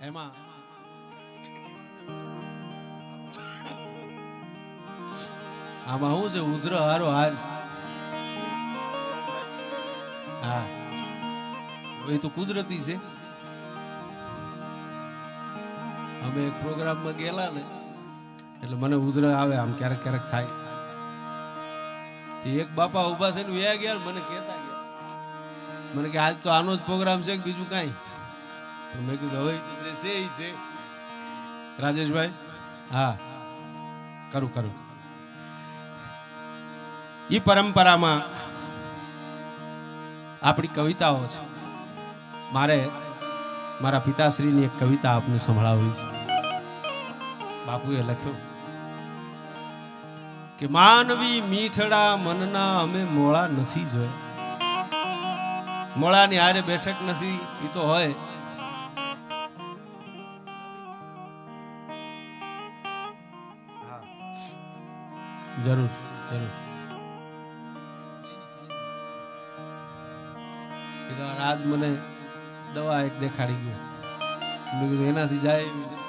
એમાં આમાં શું છે, ઉધર હારો હાલ. હા, એ તો કુદરતી છે. અમે એક પ્રોગ્રામમાં ગયેલા ને એટલે મને ઉધર આવે, આમ ક્યારેક ક્યારેક થાય. એક બાપા ઉભા થઈને વ્યા ગયા, મને કહેતા ગયા, મને કે આજ તો આનો જ પ્રોગ્રામ છે કે બીજું કાંઈ? મેં કીધું હવે તો જે છે એ છે. રાજેશભાઈ, હા કરું કરું. એ પરંપરામાં આપણી કવિતાઓ છે. મારે મારા પિતાશ્રીની એક કવિતા આપને સંભળાવી છે. બાપુએ લખ્યું કે માનવી મીઠડા મનના અમે મોળા નથી જોયા. મોળાની હારે બેઠક નથી, એ તો હોય. જરૂર જરૂર. આજ મને દવા એક દેખાડી ગયો, મેં કીધું એનાથી જાય એવી નથી.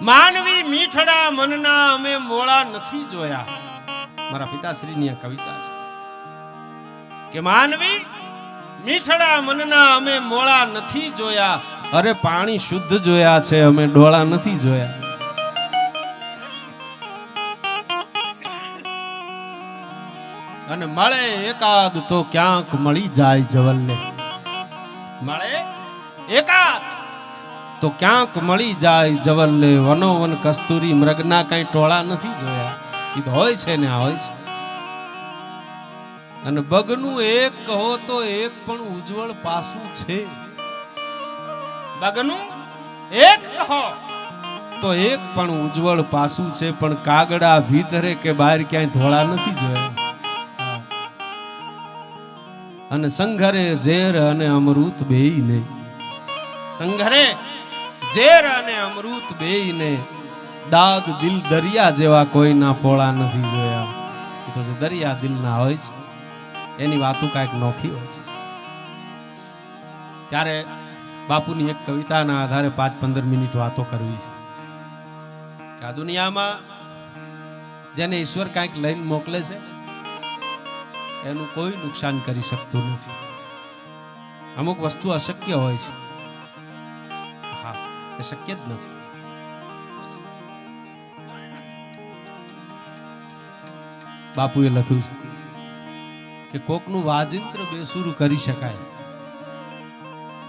માનવી મીઠડા મનના અમે મોળા નથી જોયા. મારા પિતાશ્રીની આ કવિતા છે કે માનવી મીઠડા મનના અમે મોળા નથી જોયા. અરે પાણી શુદ્ધ જોયા છે, અમે ડોળા નથી જોયા. અને મળે એકાદ તો ક્યાંક મળી જાય જવલ્લે. મળે એકાદ તો ક્યાંક મળી જાય જવલ્લે. વનોવન કસ્તુરી મૃગના કઈ ટોળા નથી જોયા. એ તો હોય છે ને, આ હોય છે. અને બગનું એક કહો તો એક પણ ઉજ્જવળ પાસું છે. બગનું એક કહો તો એક પણ ઉજ્જવળ પાસું છે. પણ કાગડા ભીતરે કે બહાર ક્યાંય ધોળા નથી જોયા. અને સંઘરે ઝેર અને અમૃત બેય ને, સંઘરે ઝેર અને અમૃત બેય ને, દાદ દિલ દરિયા જેવા કોઈના પોળા નથી જોયા. એ તો જે દરિયા દિલના હોય છે એની વાતો કાંઈક નોખી હોય છે. ત્યારે બાપુની એક કવિતાના આધારે 5-15 મિનિટ વાતો કરવી છે કે આ દુનિયામાં જેને ઈશ્વર કાંઈક લઈને મોકલે છે એનું કોઈ નુકસાન કરી શકતું નથી. અમુક વસ્તુ અશક્ય હોય છે, હા એ શક્ય જ નથી. બાપુએ લખ્યું છે કે કોકનું વાજિંત્ર બેસુરું કરી શકાય.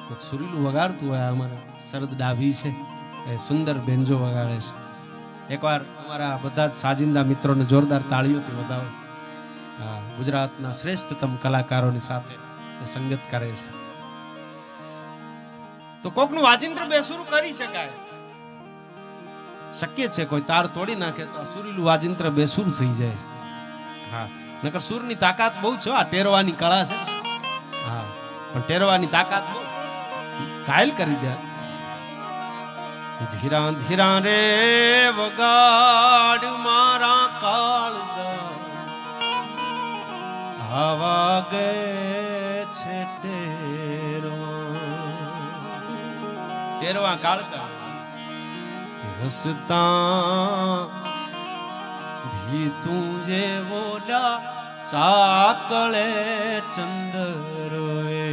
કોક સુરીલું વગાડતું હોય, અમારા શરદ ડાભી છે એ સુંદર બેન્જો વગાડે છે. એકવાર અમારા બધા જ સાજિંદા મિત્રોને જોરદાર તાળીઓથી વધાવો. ગુજરાતના શ્રેષ્ઠતમ કલાકારોની સાથે એ સંગત કરે છે. તો કોકનું વાજિંત્ર બેસુરું કરી શકાય, શક્ય છે. કોઈ તાર તોડી નાખે તો સુરીલું વાજિંત્ર બેસુરું થઈ જાય. હા, નકર સુરની તાકાત બહુ છે. આ ટેરવાની કળા છે, હા, પણ ટેરવાની તાકાત બહુ ઘાયલ કરી દે. ધીરા ધીરા રે વગાડ મારા કાળજા, આવા ગે છે ટેરવા કાળજા. હસતા ભી તું જે બોલ્યા ચાકળે ચંદરોએ.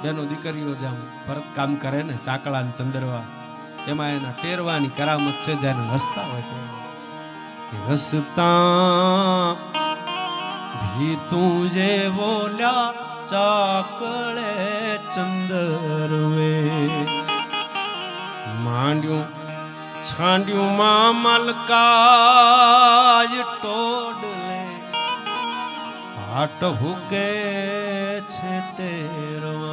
બેનો દીકરીઓ જેમ ભરત કામ કરે ને, ચાકળા ને ચંદરવા, એમાં એના ટેરવાની કરામત છે. જેને હસતા હોય કે હસતા ભી તું જે બોલ્યા ચાકળે ચંદરવે. માંડ્યું છાંડ્યું માં મલકાય ટોડલે, હાટ ભૂકે છે ટેરવા.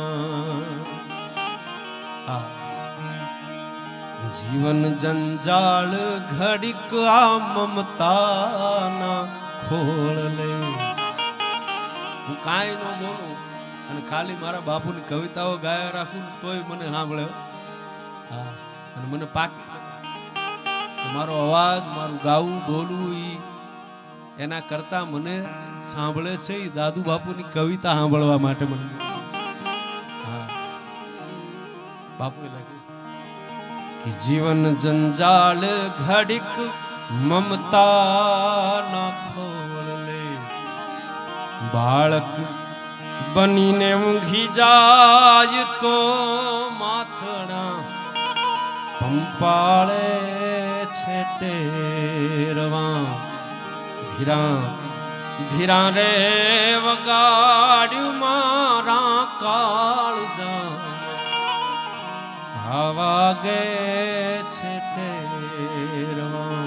જીવન જંજાળ ઘડીક આ મમતાના ખોળલે. હું કાંઈ ન બોલું અને ખાલી મારા બાપુની કવિતાઓ ગાયા રાખું તોય મને સાંભળે. હા, અને મને પાકી મારો અવાજ, મારું ગાવું બોલવું, એના કરતા મને સાંભળે છે એ દાદુ બાપુની કવિતા સાંભળવા માટે મને. હા, બાપુએ લખ્યું કે જીવન જંજાળ ઘડીક મમતા ના ખોળ લે, બાળક બનીને ઊંઘી જાય તો માથડા પંપાળે છે ટેરવા, ધીરા ધીરા રે વગાડ્યું મારા કાળજા, આવા ગે છે ટેરવા.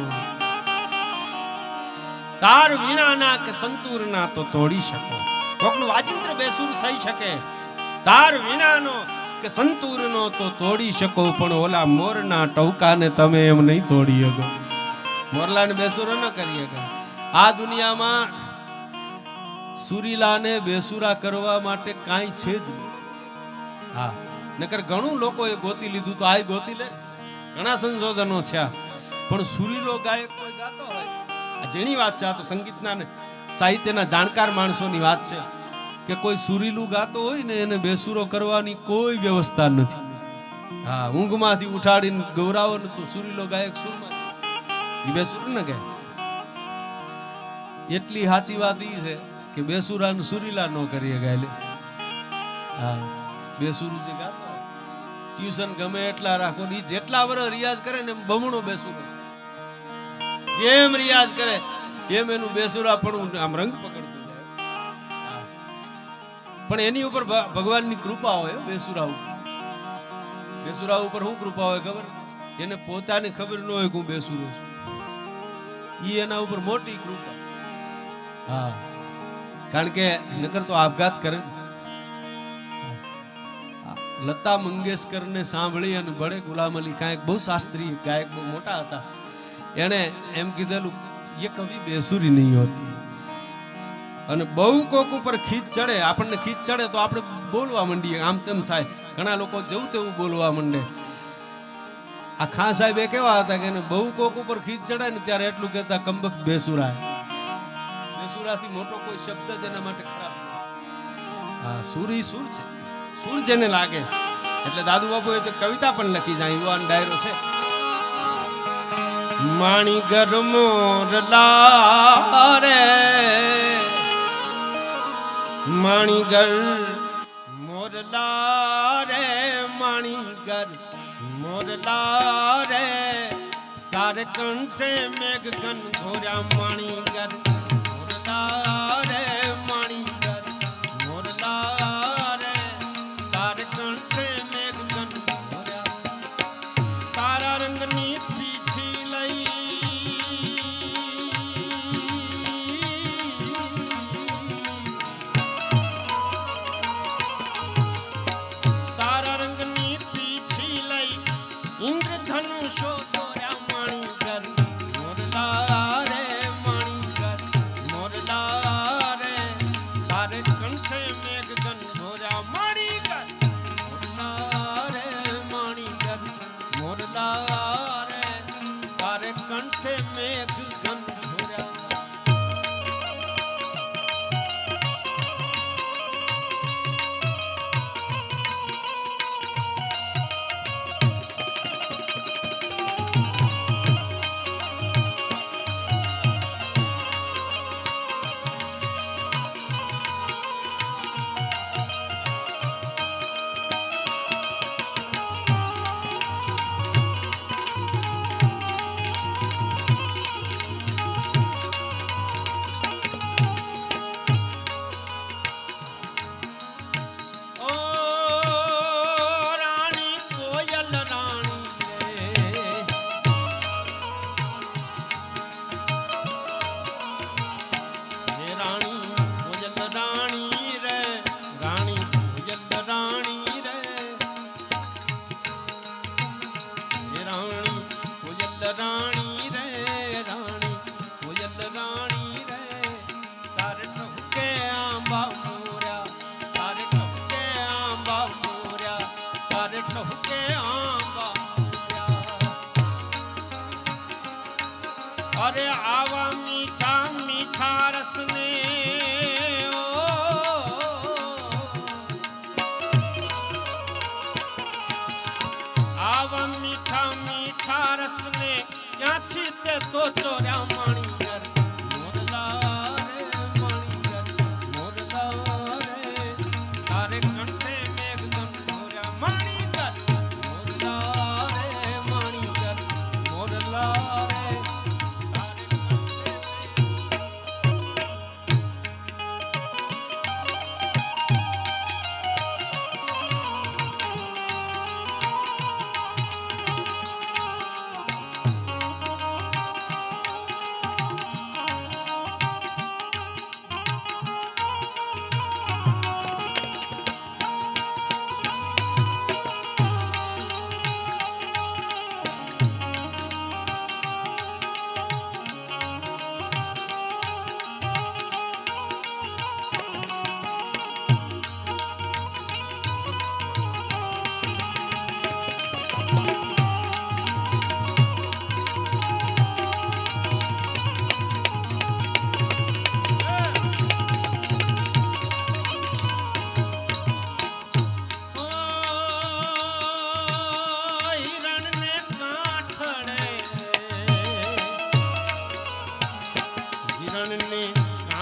તાર વિનાના કે સંતૂરના તો તોડી શકો, કોકનું વાજિંત્ર બેસુર થઈ શકે. તાર વિનાનો કે સંતૂરનો તો તોડી શકો, પણ ઓલા મોરના ટવકાને તમે એમ નહીં તોડી શકો. મોરલાને બેસુરો ન કરી શકે. આ દુનિયામાં સુરીલાને બેસુરા કરવા માટે કાંઈ છે જ નહીં. હા, નકર ઘણું લોકોએ ગોતી લીધું તો આ ગોતી લે, ઘણા સંશોધનો થયા, પણ સુરીલો ગાયક કોઈ ગાતો હોય, આ જેની વાત છે, આ તો સંગીતના ને સાહિત્યના જાણકાર માણસોની વાત છે કે કોઈ સુરીલું ગાતો હોય ને એને બેસુરો કરવાની કોઈ વ્યવસ્થા નથી. હા, ઊંઘમાંથી ઉઠાડીને ગૌરાવો ને તો સુરીલો ગાયક સુરમાં એ બેસુરો ન ગાય. એટલી સાચી વાત એ છે કે બેસુરા ને સુરીલા ન કરીએ ગાય. હા, બેસુરું જે ગાતો ટ્યુશન ગમે એટલા રાખો, એ જેટલા વર્ષ રિયાઝ કરે ને એમ બમણો બેસુરો, જેમ રિયાઝ કરે એમ એનું બેસુરા પણ આમ રંગ પકડતું જાય. પણ એની ઉપર ભગવાનની કૃપા હોય. બેસુરા ઉપર, બેસુરા ઉપર શું કૃપા હોય ખબર? એને પોતાને ખબર ન હોય કે હું બેસુરો છું, ઈ એના ઉપર મોટી કૃપા. હા, કારણ કે નકર તો આપઘાત કરે. લતા મંગેશકર ને સાંભળી અને બળે ગુલામ અલી ખાન બહુ શાસ્ત્રીય ગાયક, બહુ મોટા હતા, એને એમ કીધેલું ये कभी बेसुरी नहीं होती. અને બહુ કોક ઉપર ખીચ ચડે, આપણને ખીચ ચડે તો આપણે બોલવા માંડીએ, આમ તેમ થાય. ઘણા લોકો જેવું તેવું બોલવા માંડે. આ ખાન સાહેબ એ કેવા હતા કે બહુ કોક ઉપર ખીચ ચડે ને ત્યારે એટલું કહેતા કમબખ્ત બેસુરા. બેસુરાથી મોટો કોઈ શબ્દ જ એના માટે ખરાબ. હા, સુર ઈ સુર છે, સુર જેને લાગે. એટલે દાદુ બાપુએ તો કવિતા પણ લખી જાય, યુવાન ડાયરો છે. માણી ગર મોરલા રે, માણી ગર મોરલા રે, માણી ગર મોરલા રે, તારે કંઠે મેઘ ગન ઘોર્યા. માણી ગર મોરલા રે, માણી ગર મોરલા રે, તારે કંઠે મેઘ ગન ઘોર્યા. તારા રંગની इंद्रधनुषो तोरा. माणी गल मोरला रे, माणी गल मोरला रे, तारे कंठे मेघ गन घोरा. माणी गल मोरला रे, माणी गल मोरला रे, तारे कंठे मेघ गन घोरा. अरे आवा मीठा मीठा તો ચોર્યા માણીકર મોરલા રે માણીકર મોરલા રે તારે કંઠે મેઘ કંઠોર્યા માણીકર મોરલા રે માણીકર મોરલા રે તારે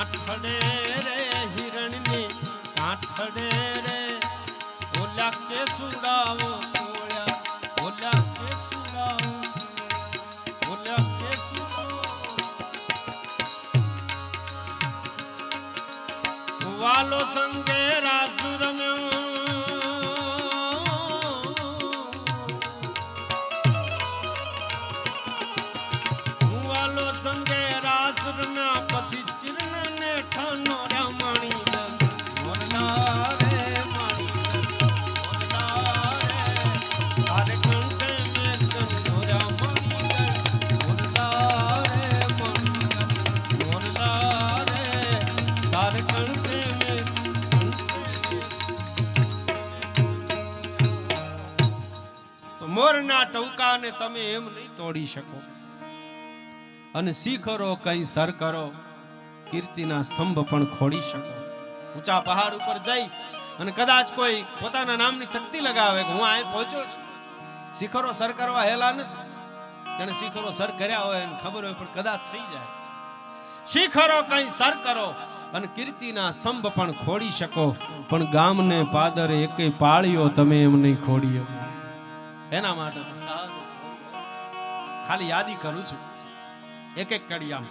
કાઠડે રે હિરણની કાઠડે રે ઓલા કે સુડાવો ઓલા ઓલા કે સુડાવો ઓલા કે સુડાવો વાલો સંગે રાસ રમ્યો વાલો સંગે રાસ રમ્યા પછી ચિરણ ને ઠાનો રામણી મોરલા રે માણી મોરલા રે તારે કંઠે મે કંઠોર્યા માણી મોરલા રે માણી મોરલા રે તારે કંઠે મે તો મોરના ટૌકાને તમે એમ નહીં તોડી શકો અને શિખરો કઈ સર કરો કીર્તિના સ્તંભ પણ ખોડી શકો ઊંચા પહાડ ઉપર જઈ અને કદાચ કોઈ પોતાના નામની તકતી લગાવે કે હું અહીં પહોંચ્યો છું શિખરો સર કરવા હેલા નથી તેને શિખરો સર કર્યા હોય અને ખબર હોય પણ કદાચ થઈ જાય શિખરો કઈ સર કરો અને કીર્તિના સ્તંભ પણ ખોડી શકો પણ ગામને પાદરે એકે પાળ્યો તમે એમ નહીં ખોડી શકો એના માટે ખાલી યાદી કરું છું એક એક કડિયામ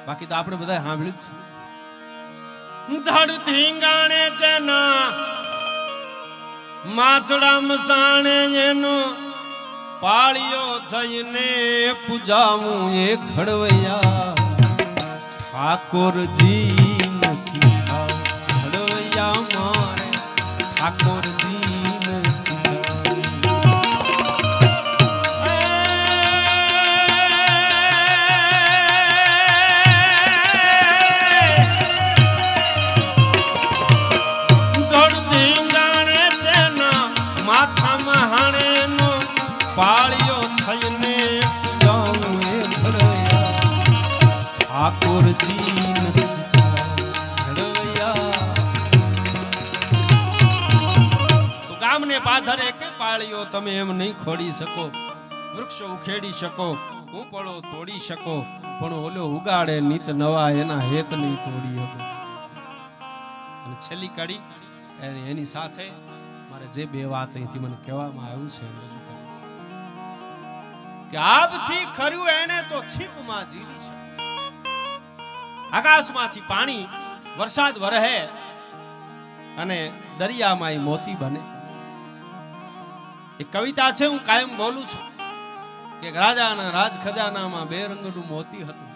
બાકી તો આપણે બધા સાંભળ્યું જ છે ધડ ધીંગાણે ચના માછડા મસાણે એનો પાળિયો થઈને પૂજાવું એ ખડવૈયા ઠાકોરજી નથી ખડવૈયા મારે ઠાકોરજી પાળિયો થઈને જાઉં એ ઘડવૈયા ઠાકોરજી ઘડવૈયા તો ગામને પાધરે કે પાળિયો તમે એમ નહીં ખોડી શકો વૃક્ષો ઉખેડી શકો કૂપળો તોડી શકો પણ ઓલો ઉગાડે નીત નવા એના હેત નહીં તોડી શકો અને છેલ્લી કડી એની સાથે મારે જે બે વાત અહીંથી મને કહેવામાં આવ્યું છે કે આબથી ખર્યું એને તો છીપમાં ઝીલી છે આકાશમાંથી પાણી વરસાદ વરહે અને દરિયામાં મોતી બને એક કવિતા છે હું કાયમ બોલું છું કે રાજાના રાજ ખજાનામાં બે રંગનું મોતી હતું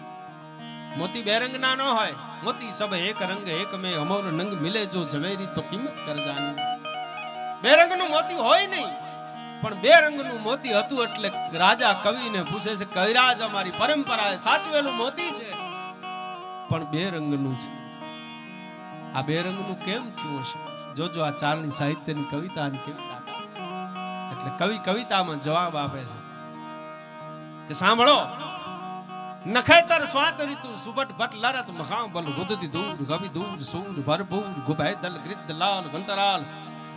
મોતી બે રંગના ન હોય મોતી સબ એક રંગ એક મેં અમોર નંગ મિલે જો ઝવેરી તો કિંમત કર જાની બે રંગનું મોતી હોય નહીં પણ બે રંગનું મોતી હતું એટલે રાજા કવિને પૂછે છે કવિરાજ અમારી પરંપરાએ સાચવેલું મોતી છે પણ બે રંગનું છે આ બે રંગનું કેમ થયું હશે જોજો આ ચારણી સાહિત્યની કવિતાની કવિતા એટલે કવિ કવિતામાં જવાબ આપે છે કે સાંભળો નખેતર સ્વાત ઋતુ સુબટ ભટ લરત મહાબલ ગુદતી દૂર ગવી દૂર સૂર ભરપૂર ગુભાઈ દલ ગૃદ્ધ લાલ ગંતરાલ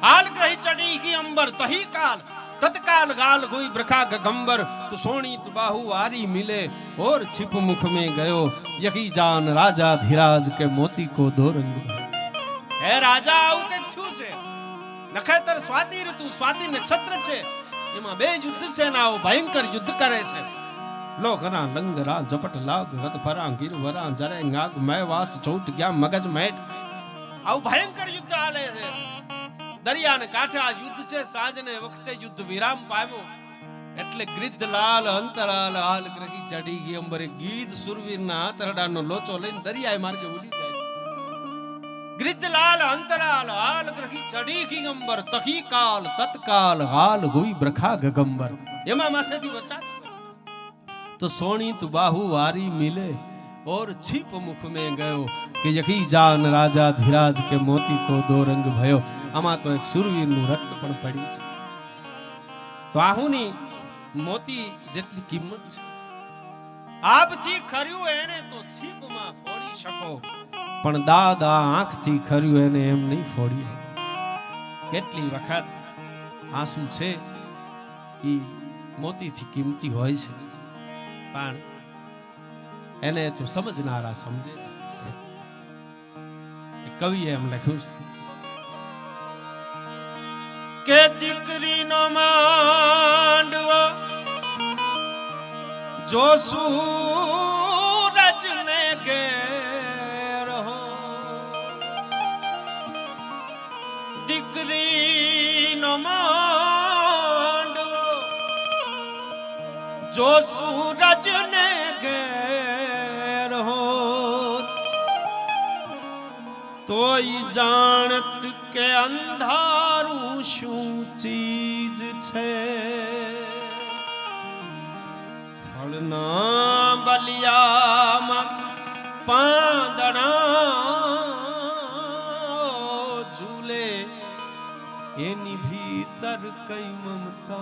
હાલ ગ્રહી ચડી ગઈ અંબર તહી કાલ तत्काल गाल कोई ब्रखा गगंबर तू सोनी तू बाहु आरी मिले और छिप मुख में गयो यही जान राजा धीराज के मोती को दो रंग हे राजा आવું કે થયું છે નખેતર સ્વાતિ ઋતુ સ્વાતિ નક્ષત્ર છે એમાં બે યુદ્ધ સેનાઓ ભયંકર યુદ્ધ કરે છે લોખરા લંગરા ઝપટ લાગ રત ફરા ગીરવરા જરે ગાગ મેવાસ ચોટ ગયા મગજ મેટ આવું ભયંકર યુદ્ધ હાલે છે દરિયાને કાંઠે આ યુદ્ધ છે સાંજને વખતે યુદ્ધ વિરામ પામ્યો એટલે ગિદ્ધલાલ અંતરાલ હાલ ગ્રહી ચડી ગઈ અંબરે ગીધ સુરવીરના આતરડાનો લોચો લઈને દરિયાએ માર્ગે ઉડી જાય ગિદ્ધલાલ અંતરાલ હાલ ગ્રહી ચડી ગઈ અંબર તખી કાલ તત્કાલ હાલ હોઈ બ્રખા ગગંબર એમાં માથેથી વરસાદ तो सोनी तु बाहु वारी मिले और छिप मुख में गयो कि यही जान राजा धीराज के मोती को दो रंग भयो आमा तो एक सुरवीर नु रक्त पण पड्યું છે તો આહુની મોતી જેટલી કિંમત છે આપથી ખર્યું એને તો છીપમાં ફોડી શકો પણ દાદા આંખથી ખર્યું એને એમ નહીં ફોડી કેટલી વખત આંસુ છે ઈ મોતીથી કિંમતી હોય છે પણ એને તો સમજનારા સમજે છે કવિએ એમ લખ્યું છે કે દીકરીનો માંડવો જો સૂરજને ઘેર હો દીકરીનો માંડવો जो सूरज ने घेर हो तो जानत के अंधारू शू चीज छे फलना बलिया पांदड़ा झूले एनी भीतर कई ममता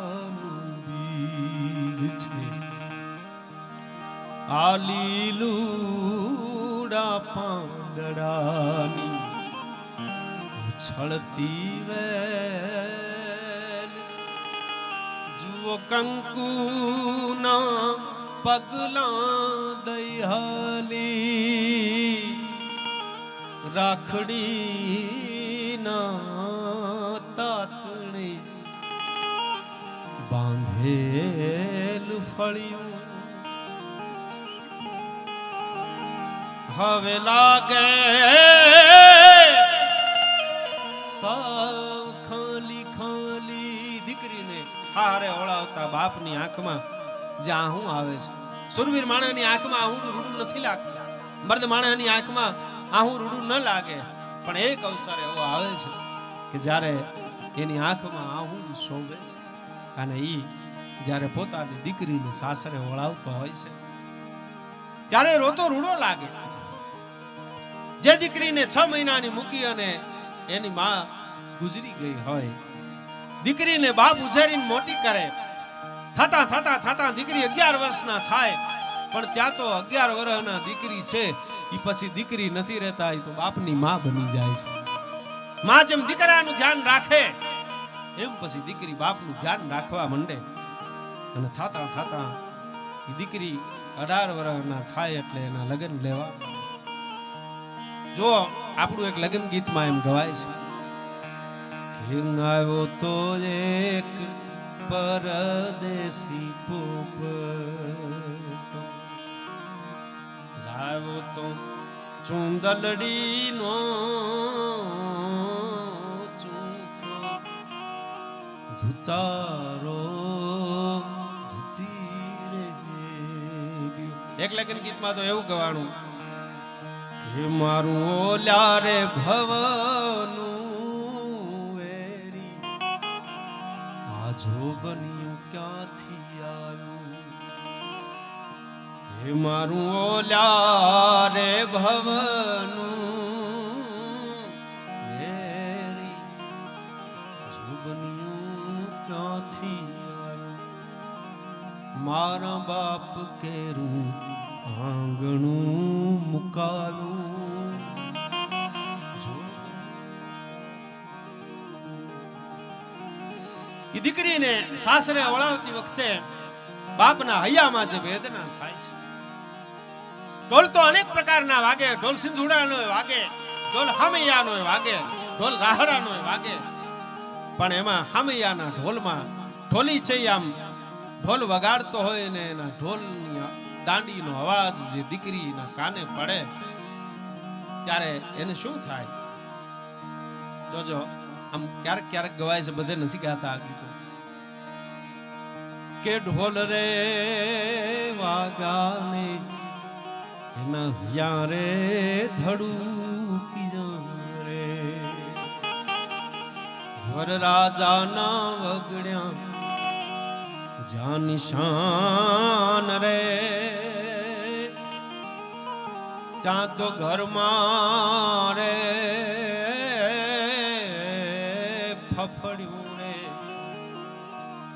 आलीलूड़ा पांदड़ानी उछलती वेल जुओ कंकुना पगला दयाली राखड़ी ना तातणी बांधेल फड़ियों હવે લાગે સાવ ખાલી ખાલી દીકરીને હારે ઓળાવતા બાપની આંખમાં જે આહું આવે છે સુરવીર માણસની આંખમાં આહુડું રૂડું નથી લાગતું મર્દ માણસની આંખમાં આહું રૂડું ન લાગે પણ એક અવસર એવો આવે છે કે જ્યારે એની આંખમાં આહુડું શોભે છે અને ઈ જ્યારે પોતાની દીકરીને સાસરે ઓળાવતો હોય છે ત્યારે રોતો રૂડો લાગે જે દીકરીને 6 મહિનાની મૂકી અને એની માં ગુજરી ગઈ હોય દીકરીને બાપ ઉછેરીને મોટી કરે થતા થતા થતા દીકરી 11 વર્ષના થાય પણ ત્યાં તો 11 વર્ષના દીકરી છે ઈ પછી દીકરી નથી રહેતા ઈ તો બાપની માં બની જાય છે માં જેમ દીકરાનું ધ્યાન રાખે એમ પછી દીકરી બાપનું ધ્યાન રાખવા માંડે અને થતા થતા ઈ દીકરી 18 વર્ષના થાય એટલે એના લગ્ન લેવા જો આપણું એક લગ્ન ગીતમાં એમ ગવાય છે કે આવ્યો તો એક પરદેશી પોપટ આવ્યો તો ચુંદલડીનો ચૂંથો ધુતારો ધુતી રે ગયો એક લગ્ન ગીતમાં તો એવું ગવાનું કે મારું ઓલ્યા રે ભવનું વેરી આજો બન્યું ક્યાંથી આવ્યું હે મારું ઓલ્યા રે ભવનું વેરી આજો બન્યું ક્યાંથી આવ્યું મારા બાપ કેરું આંગણું મુકાવ્યું એ દીકરીને સાસરે વળાવતી વખતે બાપના હૈયામાં જે વેદના થાય છે. ઢોલ તો અનેક પ્રકારના વાગે, ઢોલ સિંધુડાનો વાગે, ઢોલ હામૈયાનો વાગે, ઢોલ રાહડાનો વાગે, પણ એમાં હામૈયાના ઢોલમાં ઢોલી છે આમ ઢોલ વગાડતો હોય ને એના ઢોલની દાંડીનો અવાજ જે દીકરીના કાને પડે ત્યારે એને શું થાય? જોજો, આમ ક્યારેક ક્યારેક ગવાય છે, બધે નથી ગાતા આ ગીતો. કે ઢોલ રે વાગાને એના યારે ધડુકી રે, વર રાજાના વગડ્યા જ્યાં નિશાન રે, ત્યાં તો ઘરમાં રે ફફડ્યું રે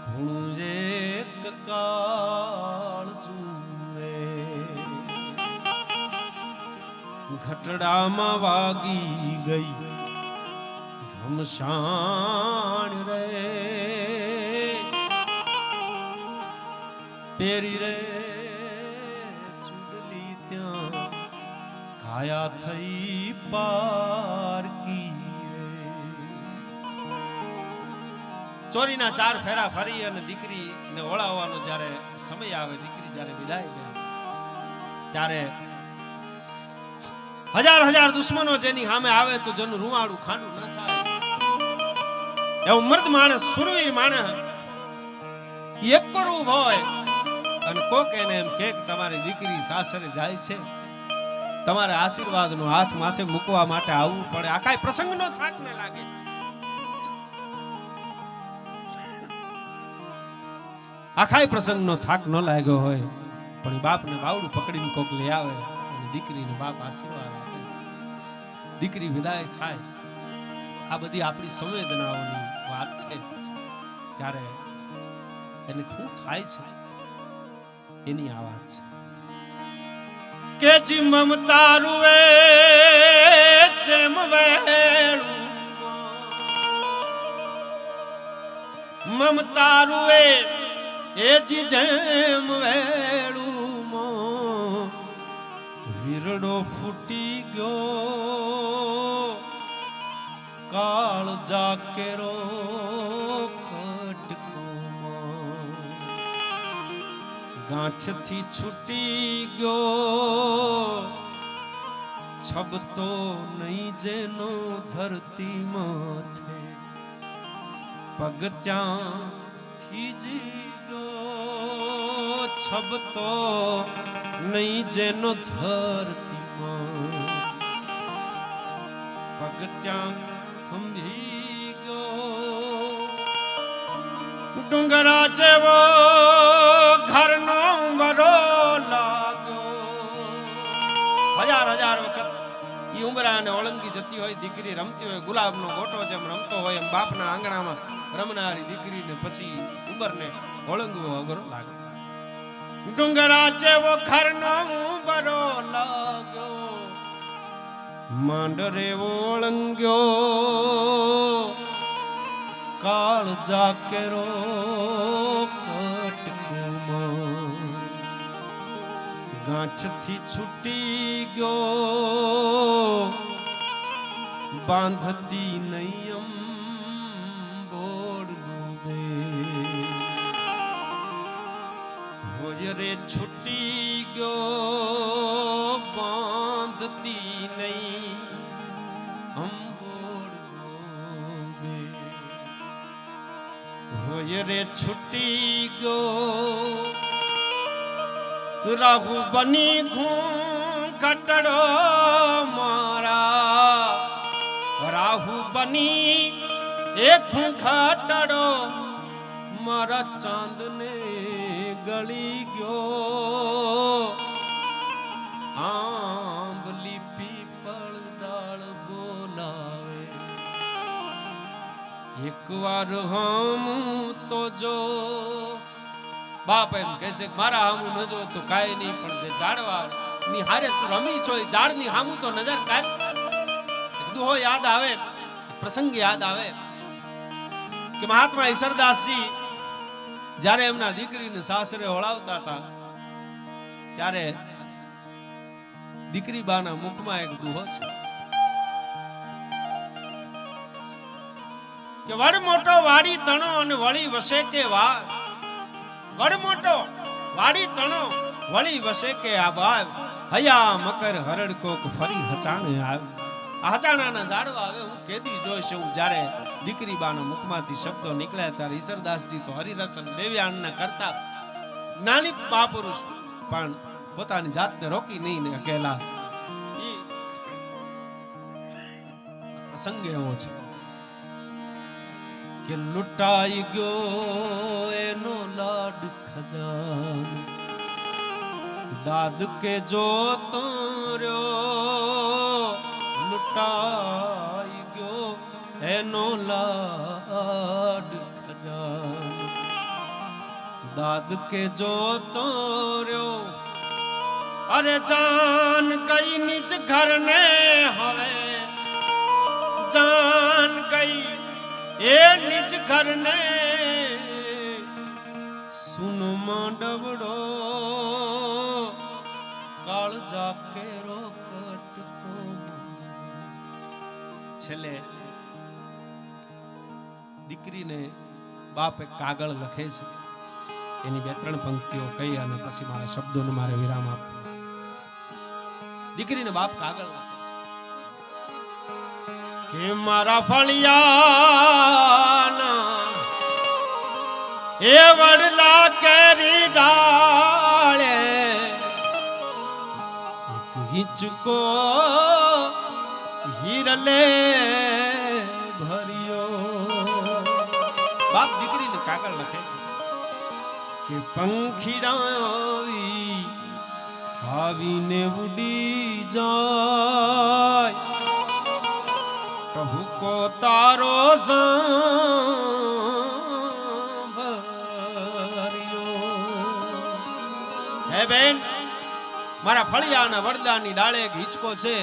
ઘણું એક કાળજું રે, ઘટડામાં વાગી ગઈ ઘમસાણ રે, પેરી રે ચુડલી ત્યાં કાયા થઈ પારકી રે. ચોરીના 4 ફેરા ફરી અને દીકરીને ઓળાવવાનો જ્યારે સમય આવે, દીકરી જ્યારે વિદાય લે ત્યારે હજાર દુશ્મનો જેની સામે આવે તો જેનું રૂવાડું ખાંડું ન થાય એવું મર્દ માણસ, સુરવીર માણસ એક કરવું હોય અને કોક એને એમ કે તમારી દીકરી સાસરે જાય છે, તમારે આશીર્વાદનો હાથ માથે મૂકવા માટે આવવું પડે. આ કાંઈ પ્રસંગનો થાક ન લાગે. આખાય પ્રસંગનો થાક ન લાગ્યો હોય પણ બાપને બાવડું પકડીને કોક લઈ આવે અને દીકરીને બાપ આશીર્વાદ આપે, દીકરી વિદાય થાય. આ બધી આપણી સંવેદનાઓની વાત છે. ત્યારે એને શું થાય છે એની આ વાત છે કે જી મમતા રૂવે જેમ વેળું, મમતા રૂવે એ જી જેમ વેળું, વીરડો ફૂટી ગયો કાળ જાકેરો ગાંઠથી છૂટી ગયો છબતો નહીં જેનો ધરતી માથે, પગ ત્યાંથી જી ગયો છબતો નહીં જેનો ધરતી માથે, પગ ત્યાં થંભી ગયો. ડુંગરા જેવો ઘરનો ઉંબરો લાગ્યો. હજાર વખત ઈ ઉંબરા અને ઓળંગી જતી હોય, દીકરી રમતી હોય, ગુલાબનો ગોટો જેમ રમતો હોય એમ બાપના આંગણામાં રમનારી દીકરીને પછી ઉંબરને ઓળંગવો અઘરો લાગે. ડુંગરા જેવો ઘરનો ઉંબરો લાગ્યો, માંડરે ઓળંગ્યો કાળ જાકેરો ગાંઠથી છૂટી ગયો બાંધતી નહીં બોડલું બે, હોય રે છૂટી ગયો બાંધતી નહીં અંબોડલું બે, હોય રે છૂટી ગયો રાહુ બની ઘૂંઘટડો મારા, રાહુ બની એક ઘૂંઘટડો મારા ચાંદને ગળી ગયો, આંબલી પીપળ ડાળ બોલાવે, એક વાર હમ તો જો. બાપ એમ કહે છે કે મારા હામું ન જો તો કાંઈ નહીં, પણ જે ઝાડવા ની હારે તું રમી છો એ ઝાડની હામું તો નજર કાઢ. દુહો યાદ આવે, પ્રસંગ યાદ આવે કે મહાત્મા ઈસરદાસજી જ્યારે એમના દીકરીને સાસરે ઓળાવતા હતા ત્યારે દીકરી બાના મુખમાં એક દુહો છે કે વડ મોટો વાડી તણો અને વળી વસે કે વા વડ મોટો વાડી તણો વળી વસે કે આ ભાવ હયા મકર હરડ કોક ફરી હચાણે આવ આ હચાણાના ઝાડવા આવે હું કેદી જોઈશ હું જ્યારે દીકરી બાના મુખમાંથી શબ્દો નીકળ્યા ત્યારે ઈસરદાસજી તો હરિરસન દેવ્યાણના કરતા જ્ઞાની મહાપુરુષ પણ પોતાની જાતને રોકી નહીં ને અકેલા પ્રસંગ એવો છે કે લૂંટાઈ ગયો એનો લાડ ખજાનો દાદ કે જો તોર્યો લૂંટાઈ ગયો એનો લાડ ખજાનો દાદ કે જો તોર્યો અરે જાન કઈ નીચ ઘર ને હવે જાન કઈ એ નિજ ઘર ને સુન માંડવડો કાળ જાકે રોકટકો છેલ્લે દીકરીને બાપ એક કાગળ લખે છે એની 2-3 પંક્તિઓ કહી અને પછી મારા શબ્દોને મારે વિરામ આપવો દીકરીને બાપ કાગળ લખે કે મારા ફળિયાના એ વડલા કેરી ડાળે એક હિંચકો હીરલે ભર્યો બાપ દીકરીને કાગળ લખે છે કે પંખીડા આવીને ઉડી જાય હુકો તારો સાંભળ્યો હે બેન મારા ફળિયાના વડદાની ડાળે એક હિંચકો છે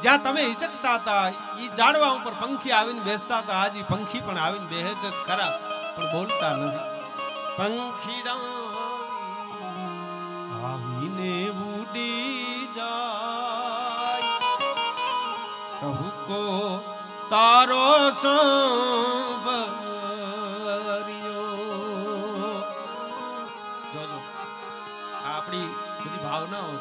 જ્યાં તમે હિચકતા હતા ઈ ઝાડવા ઉપર પંખી આવીને બેસતા હતા આજી પંખી પણ આવીને બેસે છે ખરા પણ બોલતા નથી પંખીડા આવીને ઉડી જાય હુકો તારો સાંભળ્યો જોજો આપણી બધી ભાવનાઓ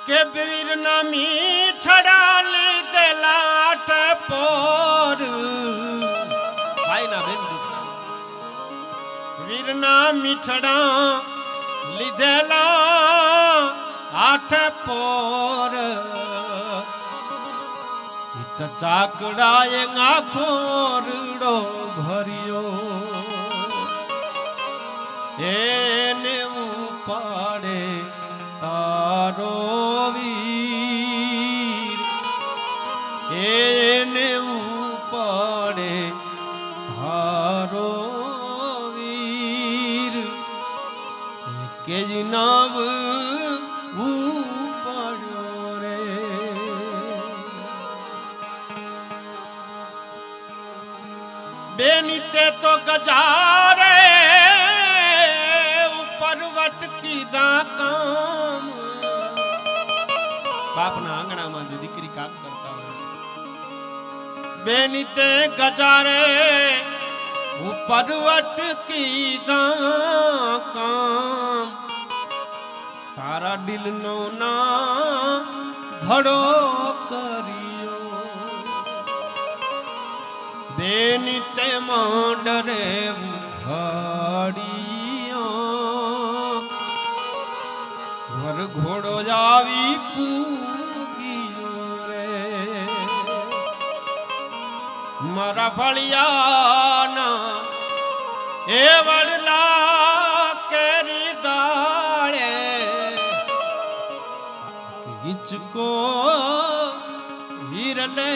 છે કે વીરના મીઠડા લીધેલા ટપોર ભાઈના બેન વીરના મીઠડા લીધેલા આઠ પોર ચાકડાએ આખો રડો ભર્યો એને ઉપાડે તારો વીર એને ઉપાડે તારો વીર કે નામ ઉપાડ્યો રે બેનીતે તો ગજારે ઉપર વટકી દા કામ બાપના આંગણામાં જે દીકરી કામ કરતા હોય છે બેનીતે ગજારે ઉપર વટકી દા કામ તારા દિલનો ના ધડો કર્યો બેનીતે માંડરે ઉઘાડિયો વર ઘોડો જાવી પૂગ્યો રે મારા ફળિયાના એ વડલા કેરી ડાળે હિંચકો હીરલે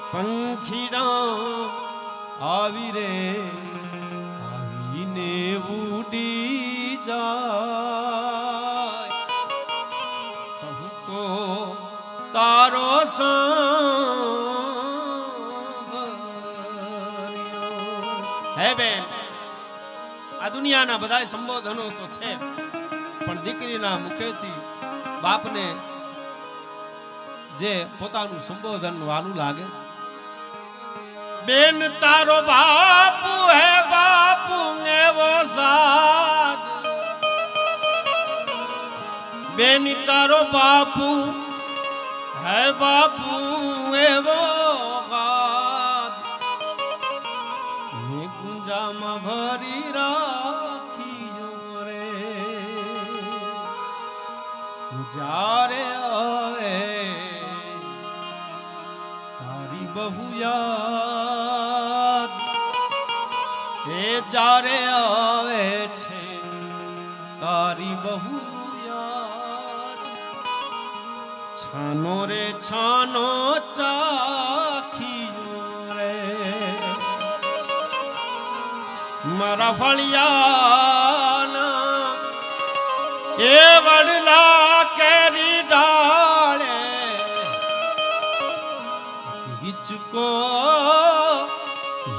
પંખીડા આવી રે આવીને ઉડી જાય હુકો તારો હે બેન, આ દુનિયાના બધા સંબોધનો તો છે, પણ દીકરીના મુખેથી બાપને જે પોતાનું સંબોધન વાલું લાગે છે, બેન તારો બાપુ હે બાપુ એવો સાદ, બેન તારો બાપુ હે બાપુ એવો સાદ, ને ગુંજામાં ભરી રાખીયો રે, જ્યારે આવે તારી બહુ યાદ, એ જ્યારે આવે છે તારી બહુ યાદ, છાનો રે છાનો ચાખીયો રે, મારા ફળિયાના એ વડલા કેરી ડાળે હિચકો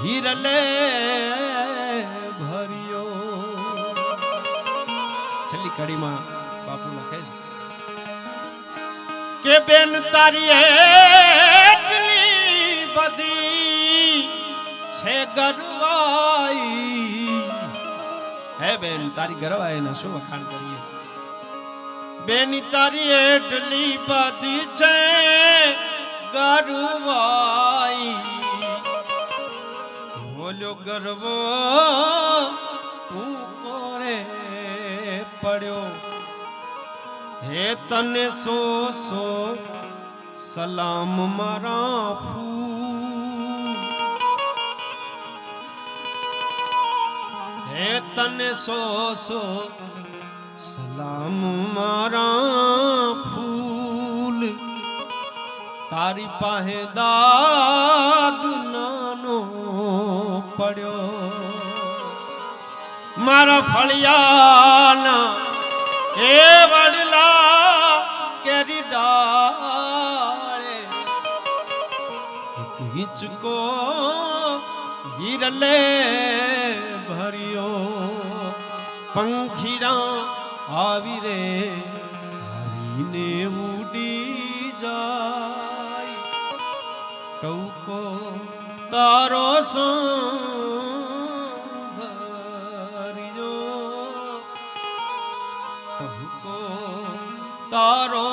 હિરલે ભર્યો. છેલ્લી કડીમાં બાપુ લખે છે કે બેન તારી એટલી બધી છે ગરવાઈ, હે બેન તારી ગરવાઈ ના શું વખાણ કરીએ, બેન તારી એટલી બધી છે ગરવાઈ, બોલ્યો ગરવો તું કોરે પડ્યો, હે તને સો સલામ મારા ફૂલ, હે તને સો સલામ મારા ફૂલ, તારી પાસે દાદ નાનો પડ્યો, મારા ફળિયાના એ વડલા કેરી ડાળે હિચકો હિરલે ભર્યો, પંખીડા આવી રે આવીને ઉડી જાય, ટૌકો તારો સાંભળ્યો, ટૌકો તારો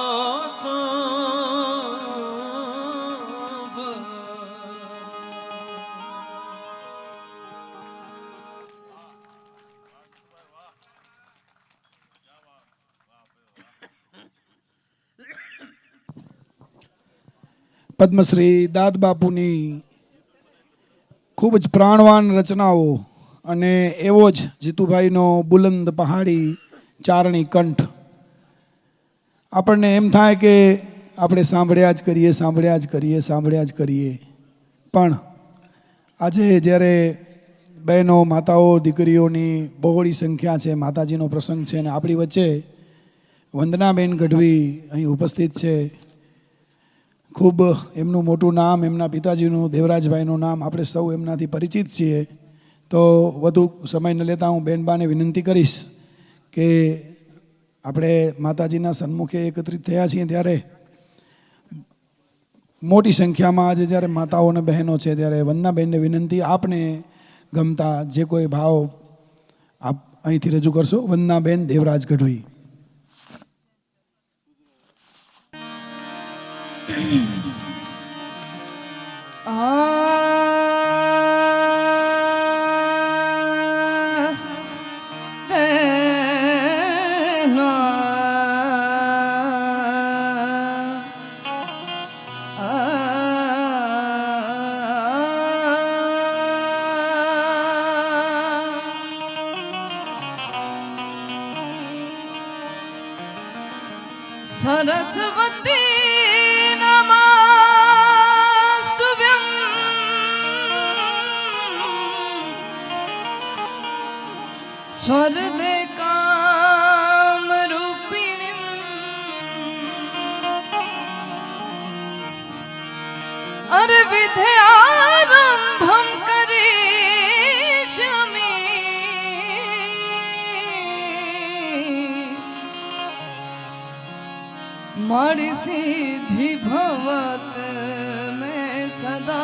પદ્મશ્રી દાદ બાપુની ખૂબ જ પ્રાણવાન રચનાઓ અને એવો જ જીતુભાઈનો બુલંદ પહાડી ચારણી કંઠ, આપણને એમ થાય કે આપણે સાંભળ્યા જ કરીએ, પણ આજે જ્યારે બહેનો માતાઓ દીકરીઓની બહોળી સંખ્યા છે, માતાજીનો પ્રસંગ છે અને આપણી વચ્ચે વંદનાબેન ગઢવી અહીં ઉપસ્થિત છે, ખૂબ એમનું મોટું નામ, એમના પિતાજીનું દેવરાજભાઈનું નામ આપણે સૌ એમનાથી પરિચિત છીએ, તો વધુ સમય ન લેતા હું બેનબાને વિનંતી કરીશ કે આપણે માતાજીના સન્મુખે એકત્રિત થયા છીએ ત્યારે મોટી સંખ્યામાં આજે જ્યારે માતાઓ અને બહેનો છે ત્યારે વંદનાબેનને વિનંતી, આપને ગમતા જે કોઈ ભાવ આપ અહીંથી રજૂ કરશો. વંદનાબેન દેવરાજ ગઢવી. સરસ્વતી નમસ્તુભ્યં સ્વરદે કામ રૂપિણીં मारी सीधी भवत में सदा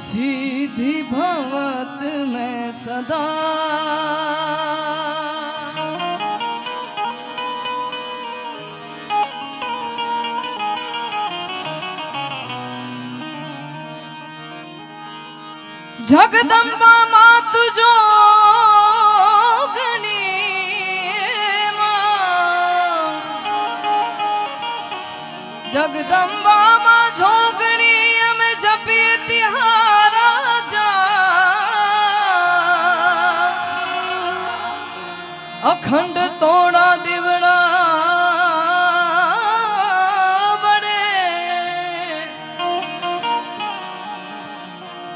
सीधी भवत में सदा जगदम्बा मात जो जगदम्बा मां जोगणी में जपी तिहारा जा अखंड तोड़ा दिवड़ा बड़े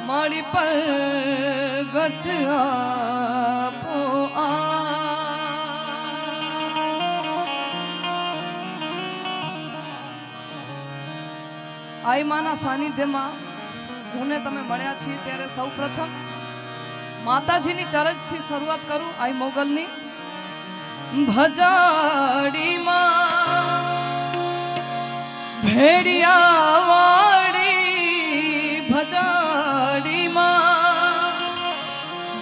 माड़ी पर गठा पो आ आई माना सानिध्यમાં હું ને તમે મળ્યા છીએ ત્યારે સૌ પ્રથમ માતાજીની ચરજથી શરૂઆત કરું આઈ મોગલની ભજાડીમાં ભેડિયાવાડી ભજાડીમાં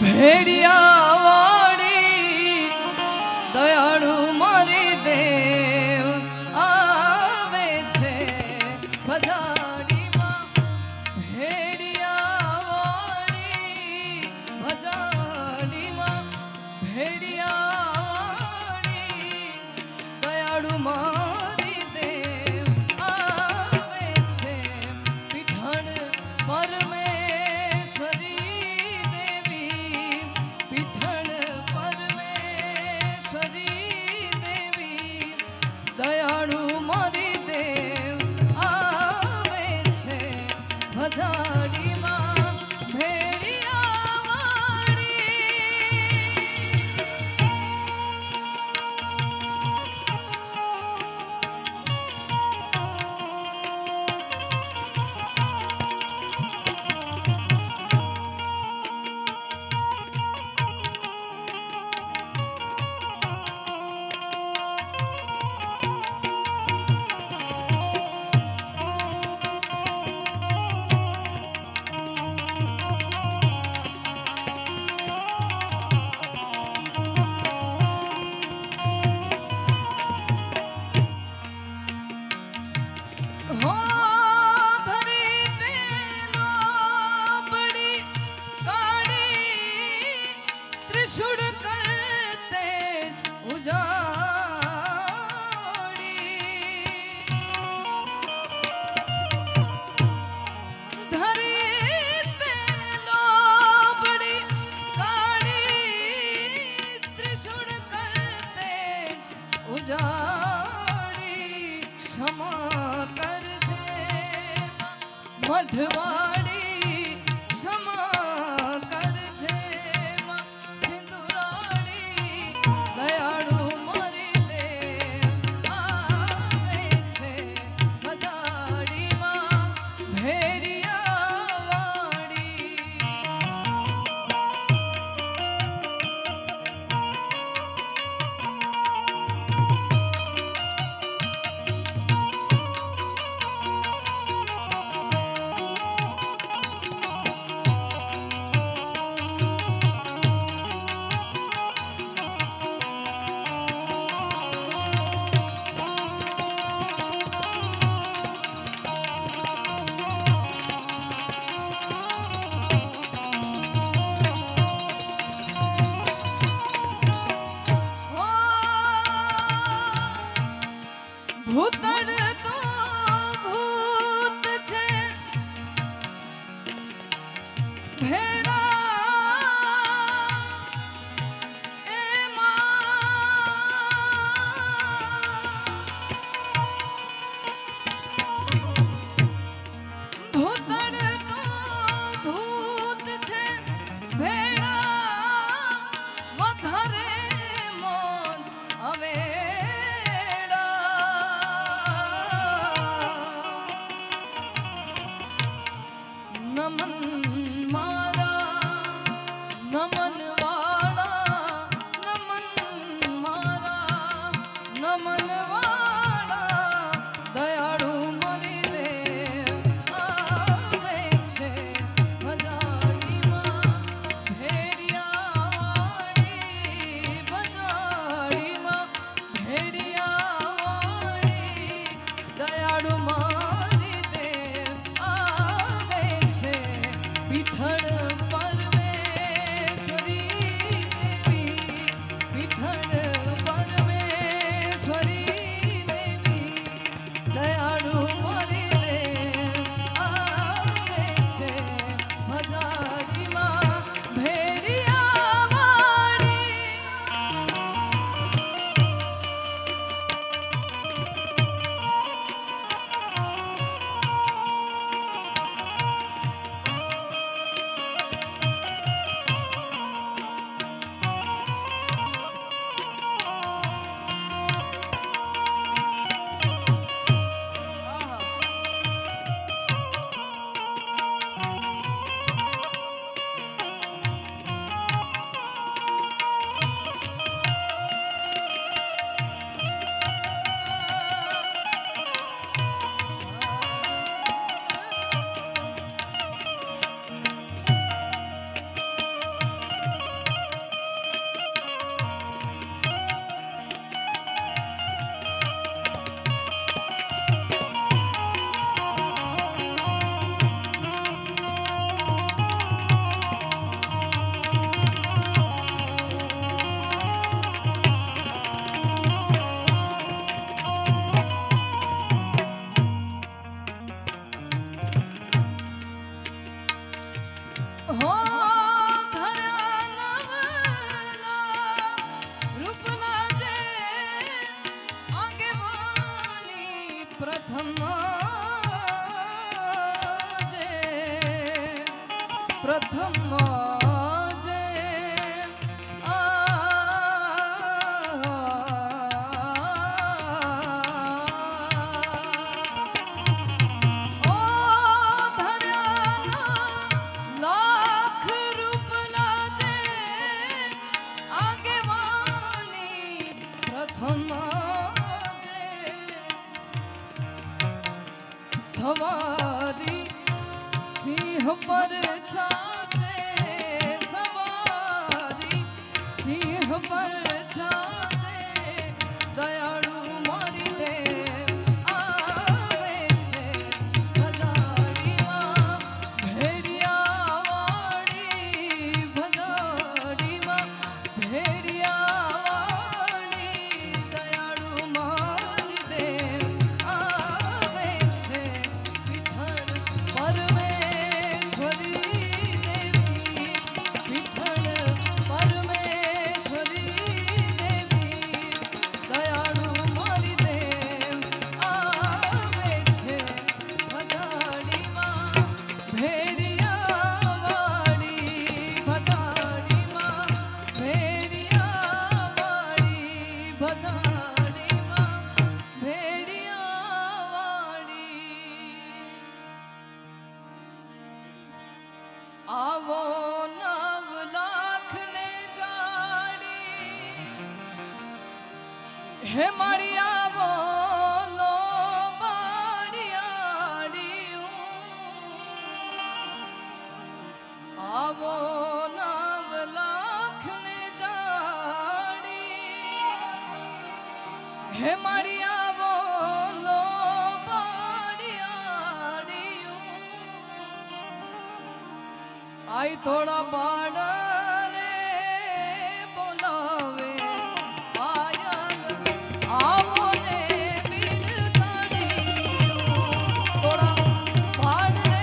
ભેડિયાવાડી દયાળુ મારી દેવ આવે છે ભજા मढ़वाड़ी क्षमा करजे सिंदुराड़ी હે માળિયા બોલો બાળિયાડિયું આવો નવ લાખને જાડી હે માળિયા બોલો બાળિયાડિયું આઈ થોડા બાળને બોલાવે આવોને બિરદાડિયું થોડા ભાડરે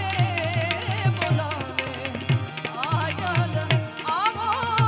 બોલાવે આયલ આવોને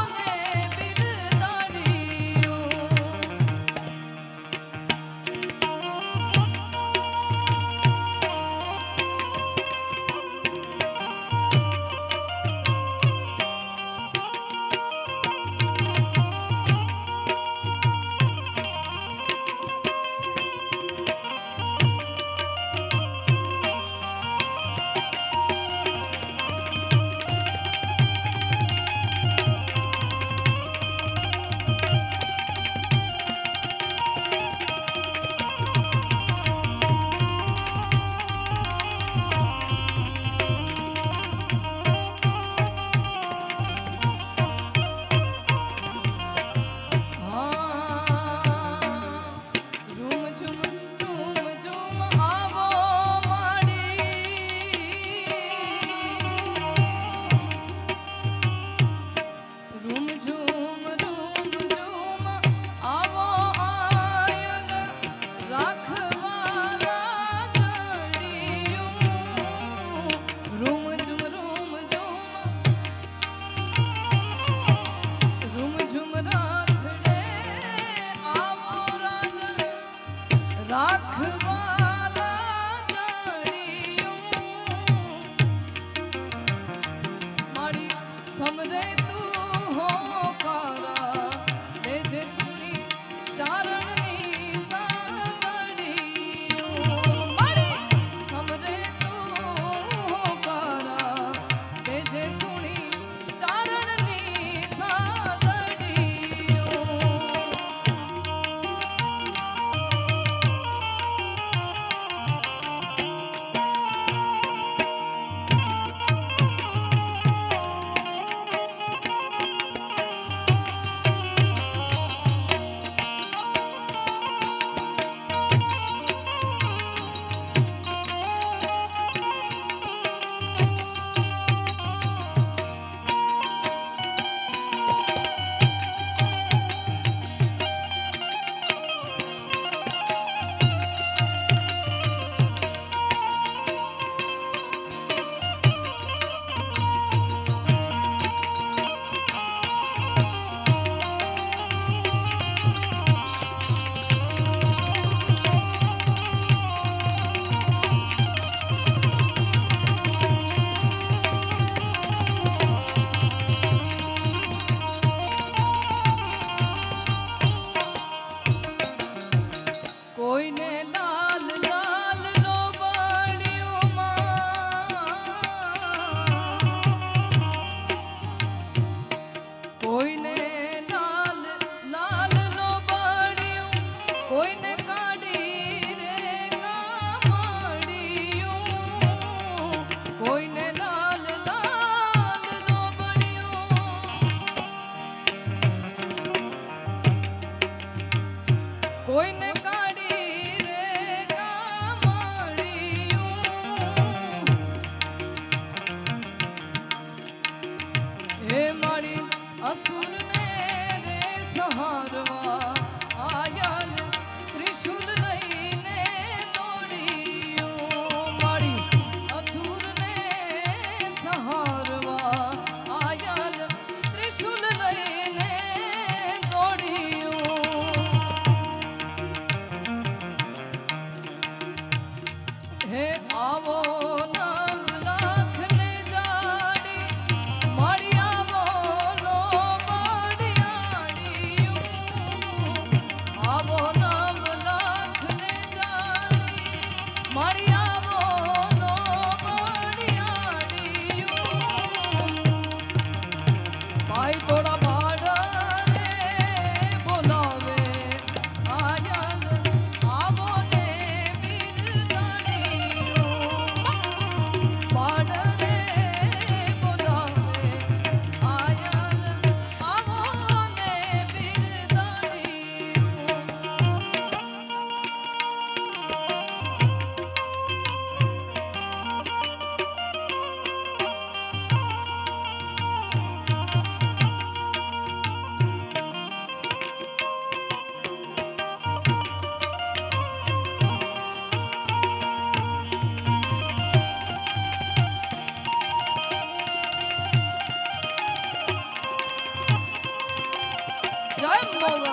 જય મોગલ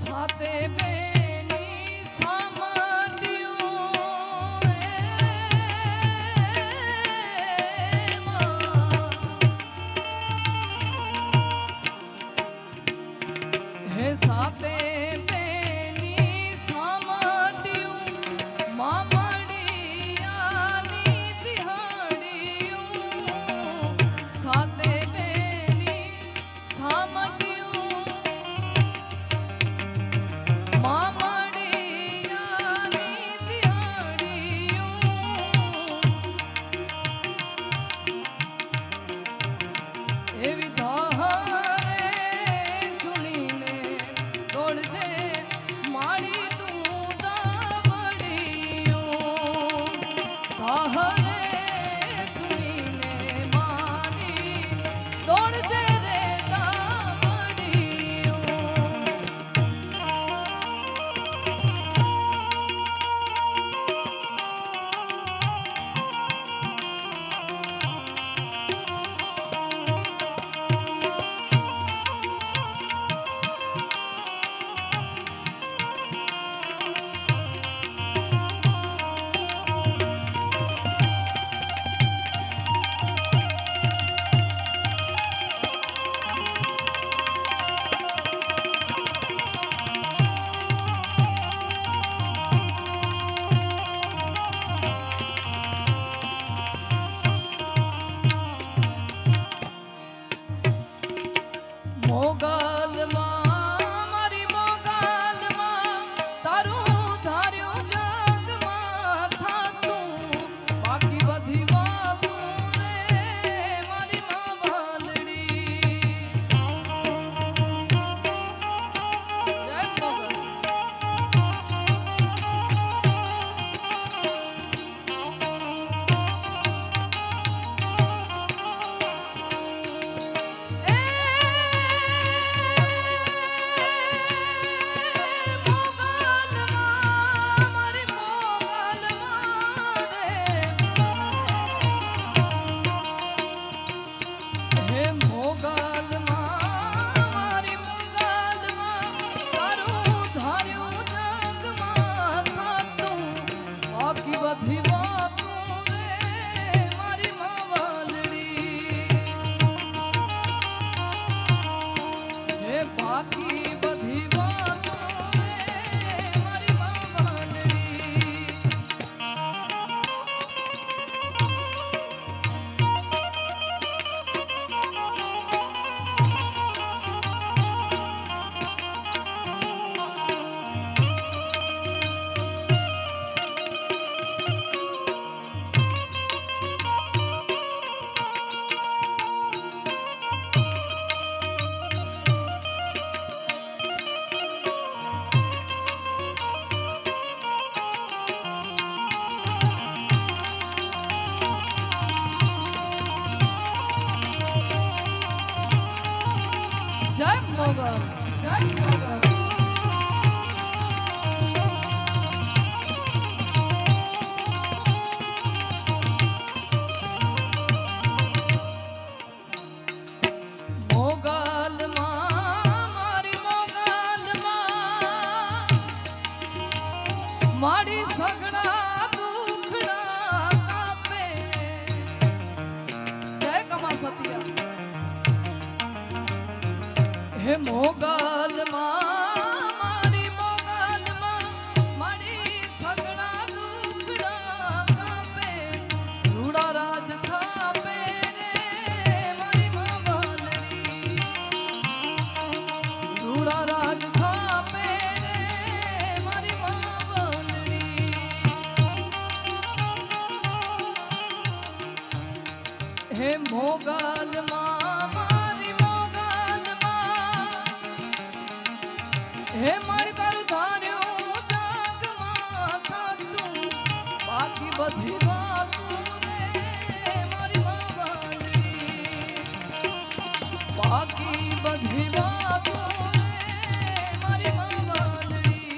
સાતે બેની સામટ્યું હે સાતે બેની સામટ્યું મામડિયાની દિહાડિયું સાતે બેની સામટ્યું મામડિયાની દિહાડિયું એવી ધારે સુણીને દોડજે માડી તું દાવડિયું ધારે સુણીને માડી દોડજે રે દાવડિયું મોગલમાં મારી મોગલમાં તારું ધાર્યું જગમાં થાતું બાકી બધી વાતું રે મારી માં વાલડી જય મોગલ બધી વાતું રે મારી માં વાલડી હે બાકી બધી વાતું રે મારી માં વાલડી જય મોગલ જય મોગલ મોગલમાં મારી મોગલમાં મારી સગડા દુખડા કાપે જય કમા સતિયા હે મોગલમાં મારી મોગલમાં મારી સગડા દુખડા કાપે રૂડા રાજ થાપે રે મારી માં વાલડી રૂડા રાજ થાપે રે મારી માં વાલડી હે મોગલમાં મારી હે મારી તારું ધાર્યું જગમાં થાતું બાકી બધી વાતું રે મારી માં વાલડી બાકી બધી વાતું રે મારી માં વાલડી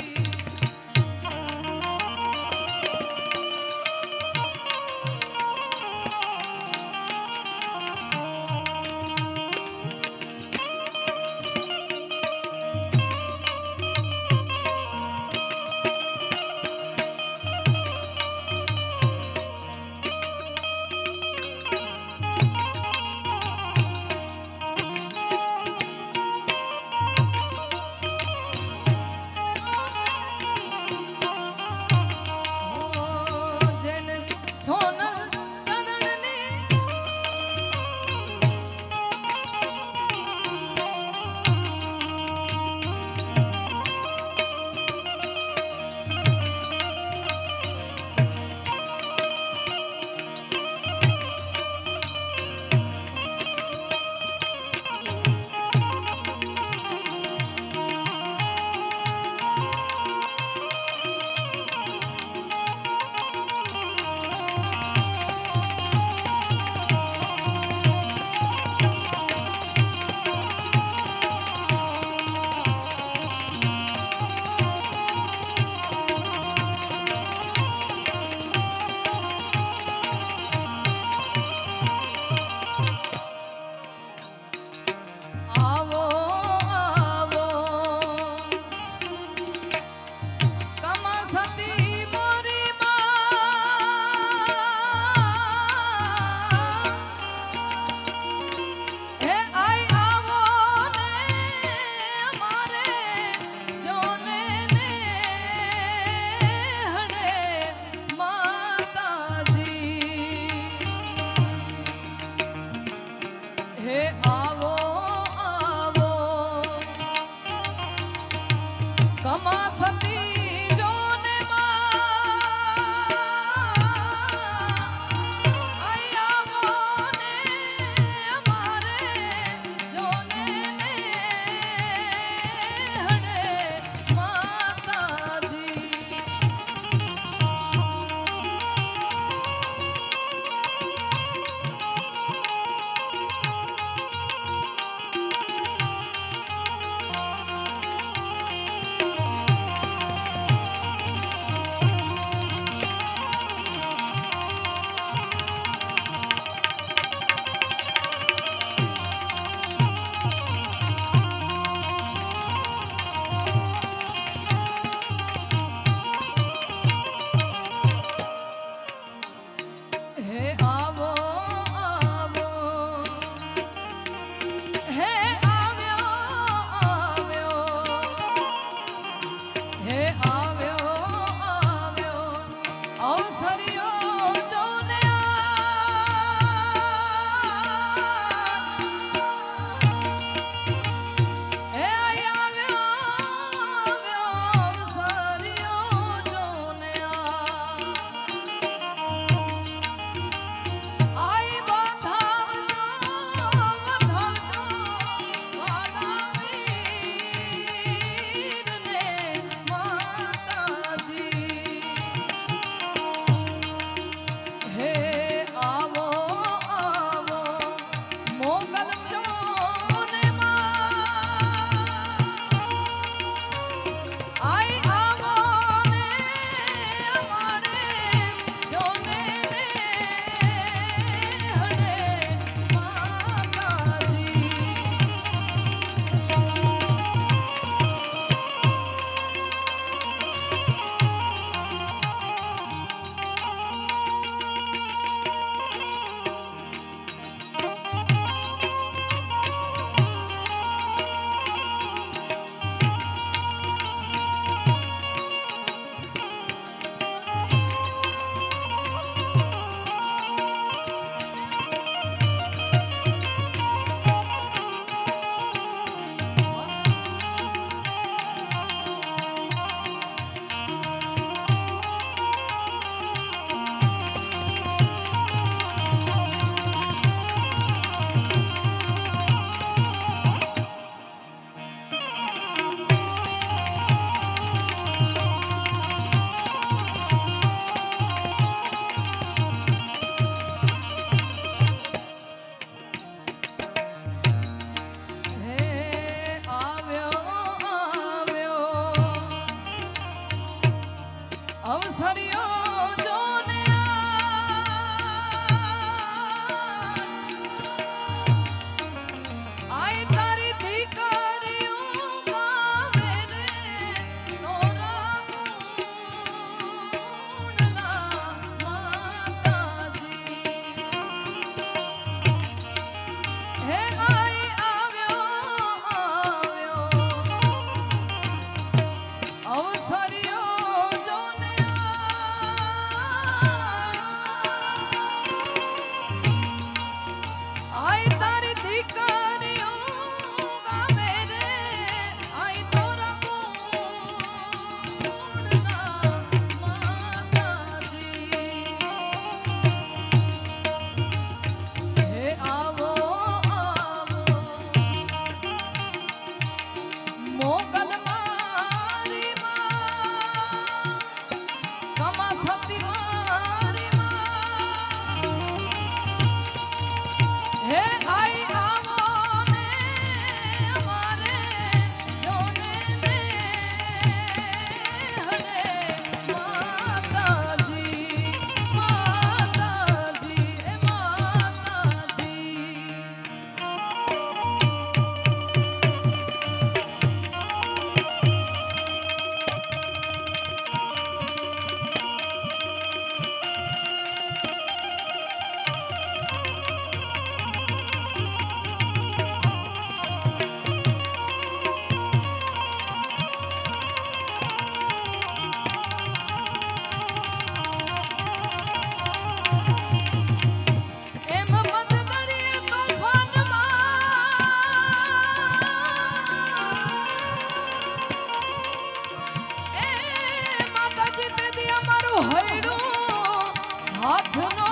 અવસર્યો જોને આય તારી દીકરીઓ ગાવે રે નોરા ગુણલા માતાજી હે આય આવ્યો અવસર્યો જોને આય તારી દીકરીઓ ગાવે રે આય તોરા ગુણલા માતાજી હે આવો આવો મોગલ મારી માં કમા સતી મારી માં હે આઈ આવો ને અમારે જોને ને હડે માતાજી માતાજી એ માતાજી એમ મત દરિયે તોફાનમાં એ માતાજી તે દી અમારું હૈડું હાથ નો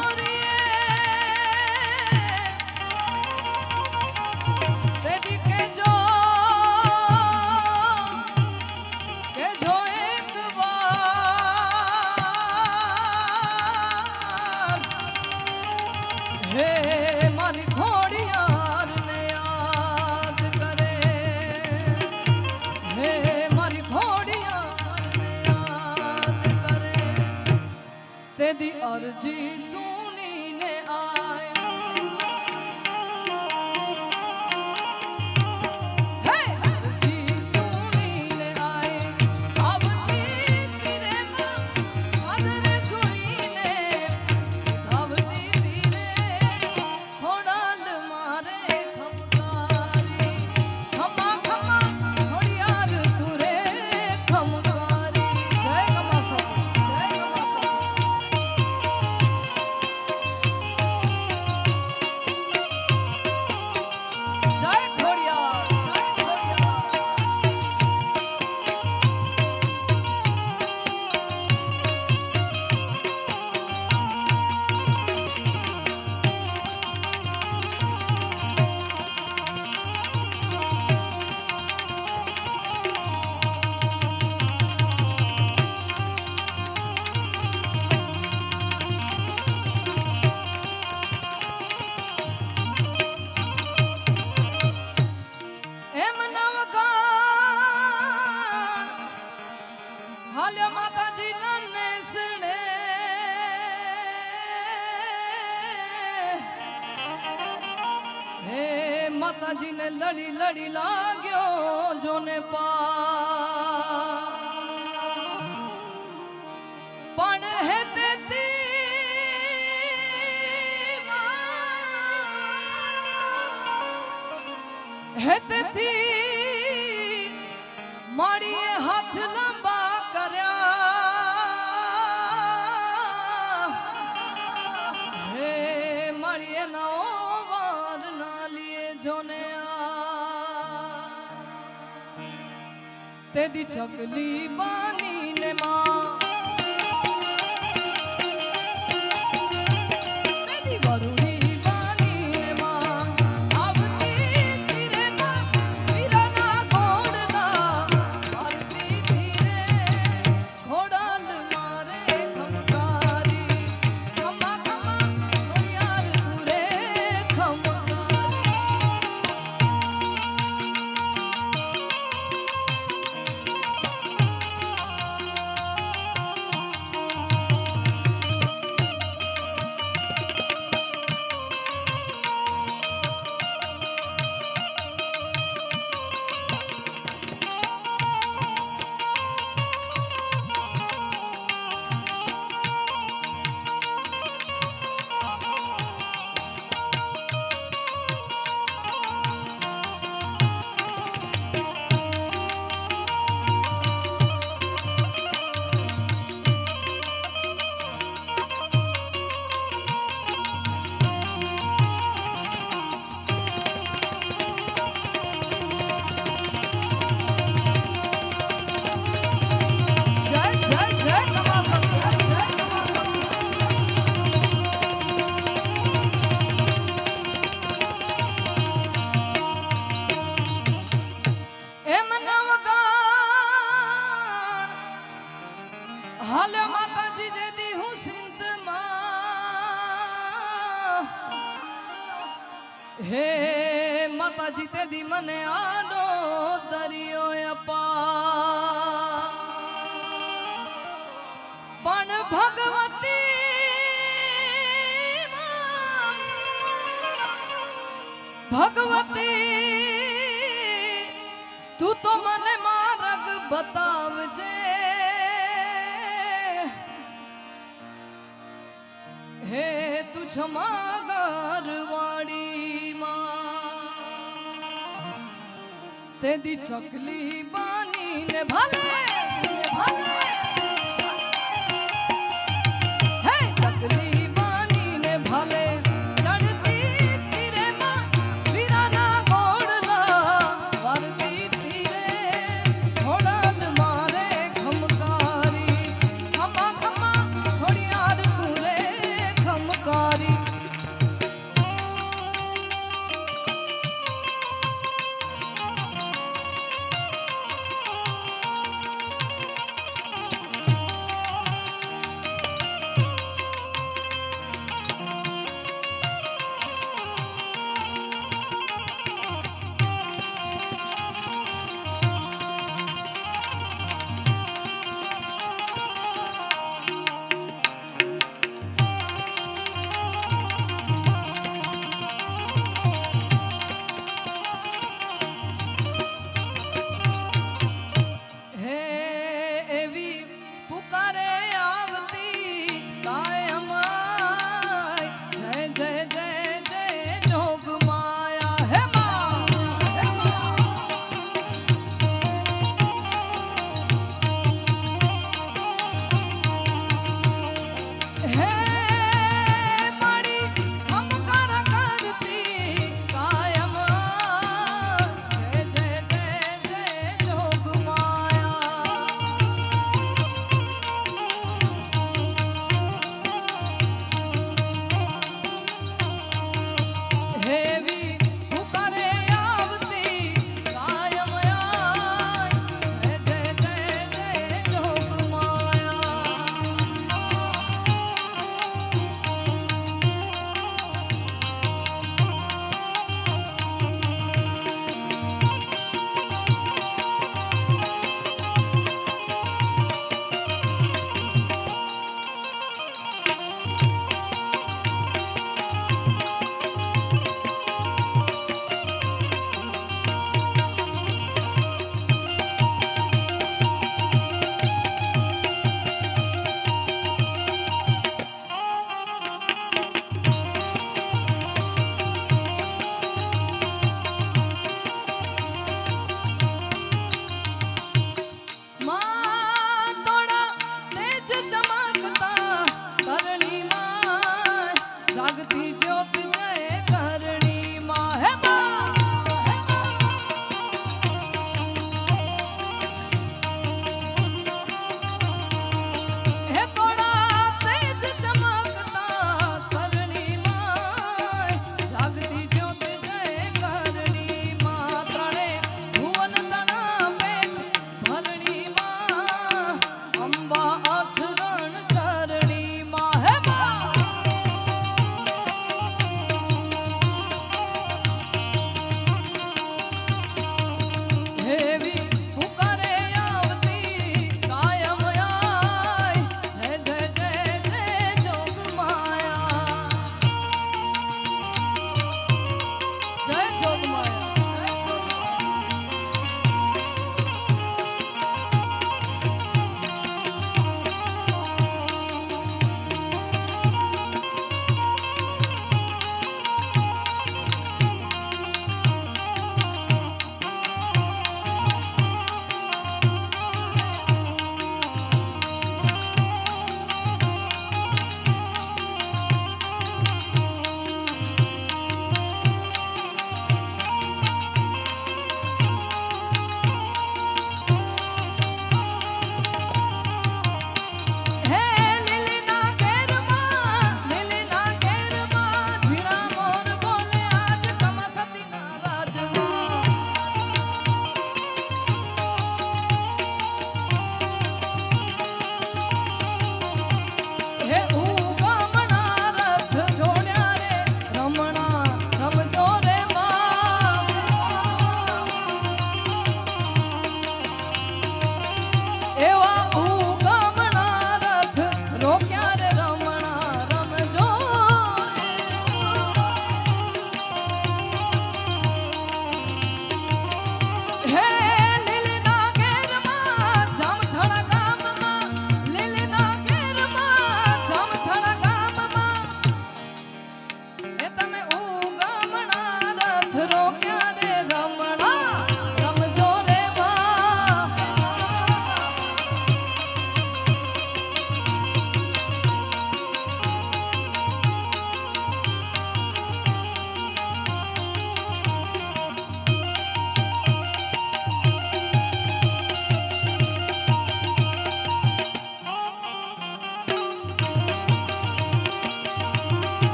તે દી કેજો એક વાર હે મારી ઘોડિયારને યાદ કરે હે મારી ઘોડિયારને યાદ કરે તેદી અરજી સુનીને આય હે અરજી સુનીને આય આવતી તીરે આદરે સુણીને સીધાવતી તીરે ખોડાલ મારે ખમકારી ખમા ખમા ઘોડિયાર તુરે ખમકારી જય કમા સતી જય કમા સતી જય ઘોડિયાર જય ઘોડિયાર એમ નવગાણ હાલ્યો માતાજી ના નેસડે હે માતાજીને લડી લડી લાગ્યો જોને પણ હે તેથી માડીએ હાથ લાંબા કર્યા હે માડીએ નવો વાર ના લીએ જોને તેદી ચકલી બાનીને માં તેદી વરુડી બાનીને માં આવતી તીરે માં વીરાના ઘોડલા મારતી તીરે ઘોડાલ મારે ખમકારી ખમા ખમા ઘોડિયાર તુરે ખમકારી હાલે માતાજી જે દી હું સિંધમાં હે માતાજી તે દી મને આડો દરિયો અપા પણ ભગવતી ભગવતી તું તો મને માર્ગ બતાવજે હે તું જમાગરવાડી માં તે દી ચકલી બાની ને ભલે હે ચકલી બાની ને ભલે ચડતી તીરે માં વીરાના ઘોડલા વરતી તીરે ઘોડલ મારે ખમકારી ખમા ખમા ઘોડિયાર તું રે ખમકારી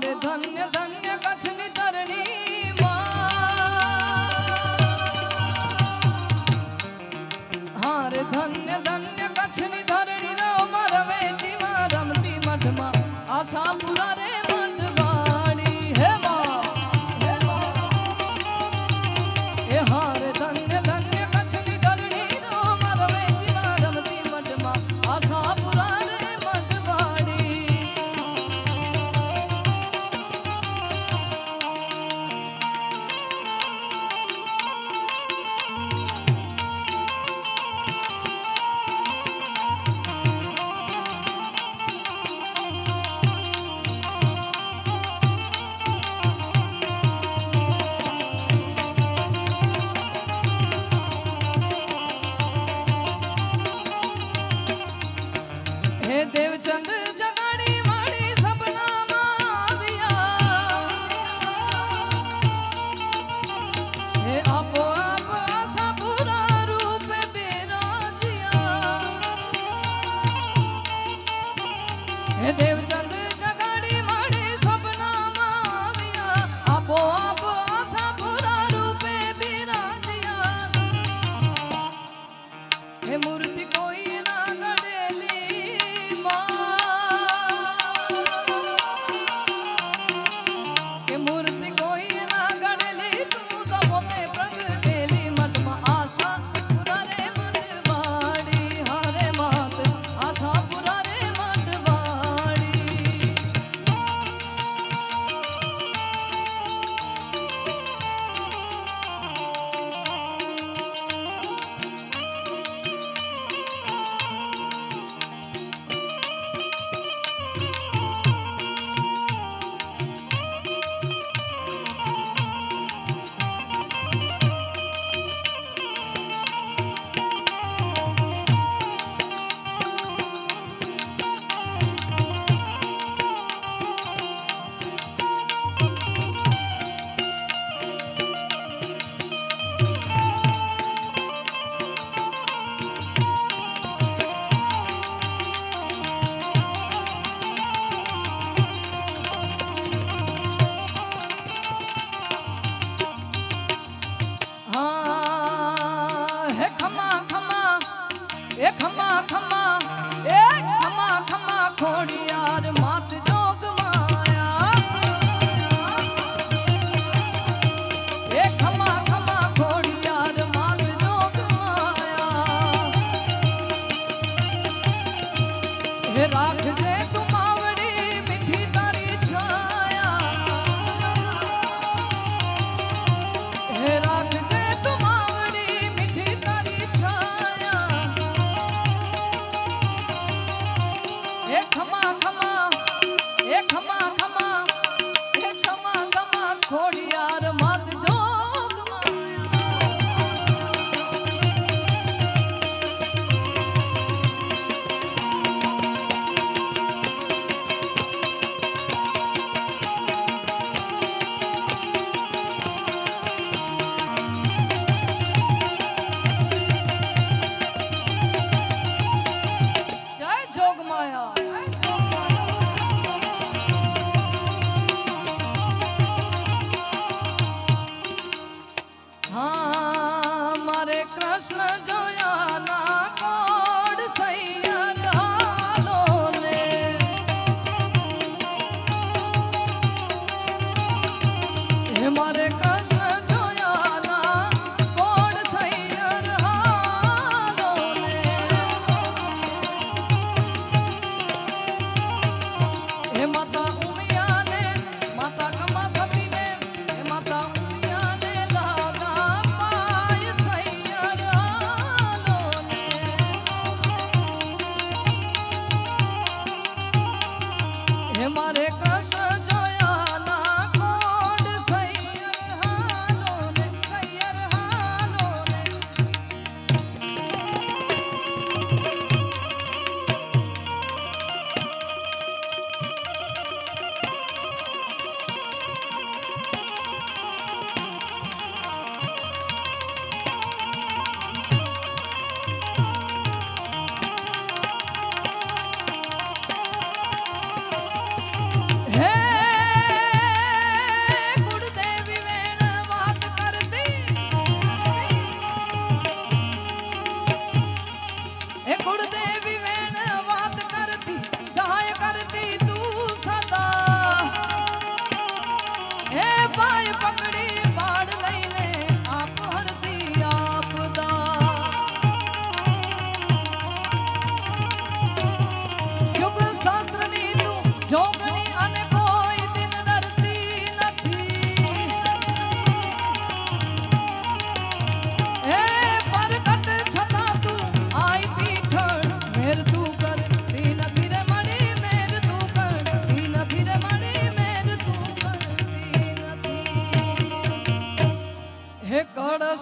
રે ધન્ય ધન્ય કચ્છની તરણી માં હા રે ધન્ય ધન્ય કચ્છની ધરણી રમા રવેચીમાં રમતી મઠમાં આશાપુરા રે મઠવાડી હે માં એ હા રે ધન્ય ધન્ય કચ્છની ધરણી રમા રવેચીમાં રમતી મઠમાં આશાપુરા રે મઠવાડી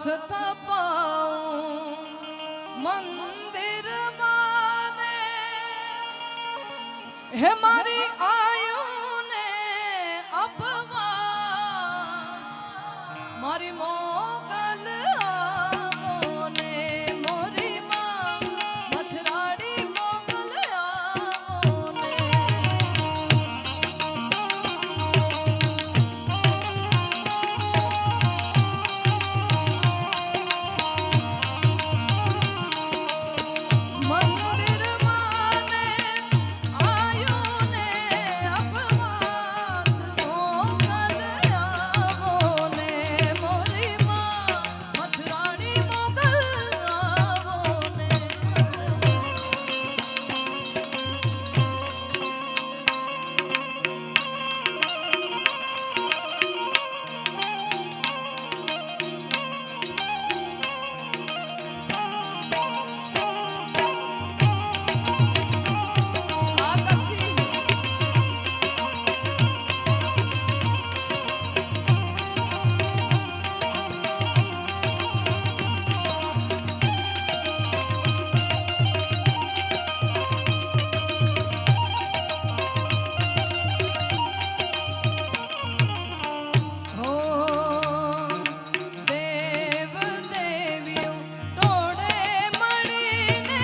સ્થપાઉં મંદિર માને હે મારી આયુ ને અપવાસ મારી મોગલ આવો ને મોરી માં મછરાડી મોગલ આવો ને મંદિર માને આયુ ને અપવાસ મોગલ આવો ને મોરી માં મથરાણી મોગલ આવો ને આ કચ્છી હો દેવ દેવીઓ ટોળે મળીને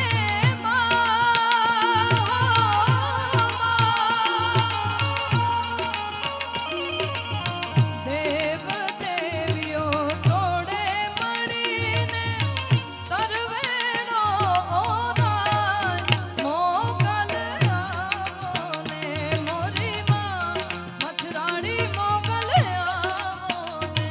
દેવ દેવીઓ ટોળે મળીને તરવેણો ઓરાય મોગલ આવો ને મોરી માં મથરાડી મોગલ આવો ને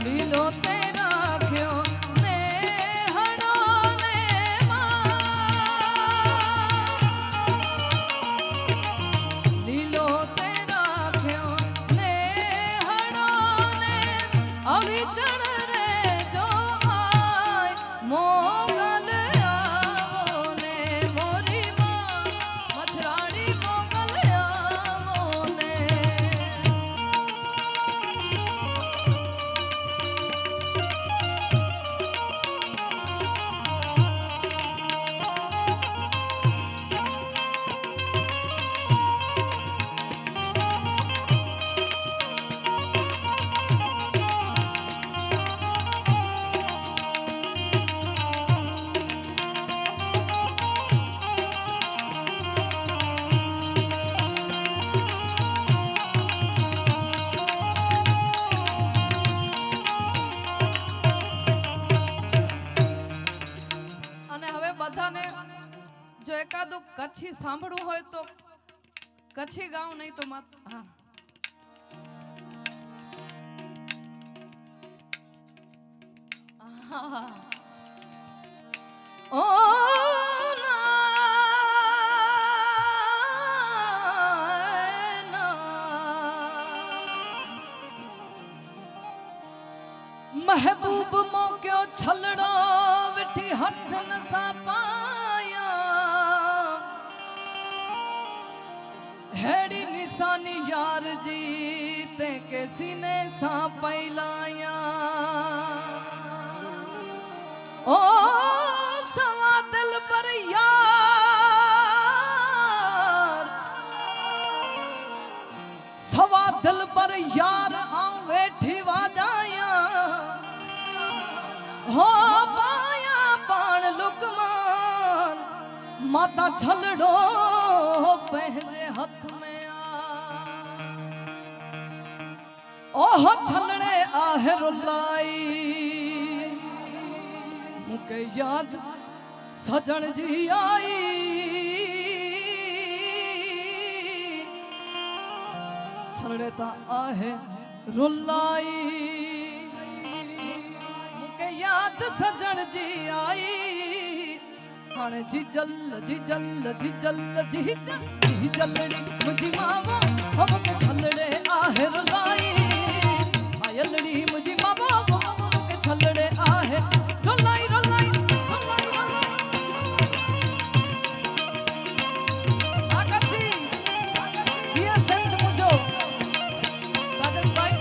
લીલો તે રાખ્યો ને હણો ને લીલો તે રાખ્યો ને હણો ને અવિચળ રે જો આય મોગલ આવો ને મોરી માં મછરાડી મોગલ આવો ને અને હવે બધાને જો એકાદું કચ્છી સાંભળવું હોય તો કચ્છી ગાઉં નહીં તો હા ઓ महबूब मोक्यो छलड़ो विठी हथन सा पाया हेड़ी निशानी यार जी ते के सीने सा पैलाया ओ सवा दिल पर यार सवा दिल पर यार आऊं वेठी वाजाया हो पाया पाण लुकमान माता छलड़ो पहजे हथ में आ ओह छलड़े आहरुलाई मूंखे याद सजण जी आई छड़ता आहे रुलाई मूंखे याद सजण जी आई हाणे जी जल जी जल जी जल जी जल जी जलड़ी मुंहिंजी मावा मूंखे छलड़े आहे रुलाई आयलड़ी मुंहिंजी मावा मूंखे छलड़े आहे रुलाई रुलाई रुलाई रुलाई आकाशी जिया संत मुझो राजेश भाई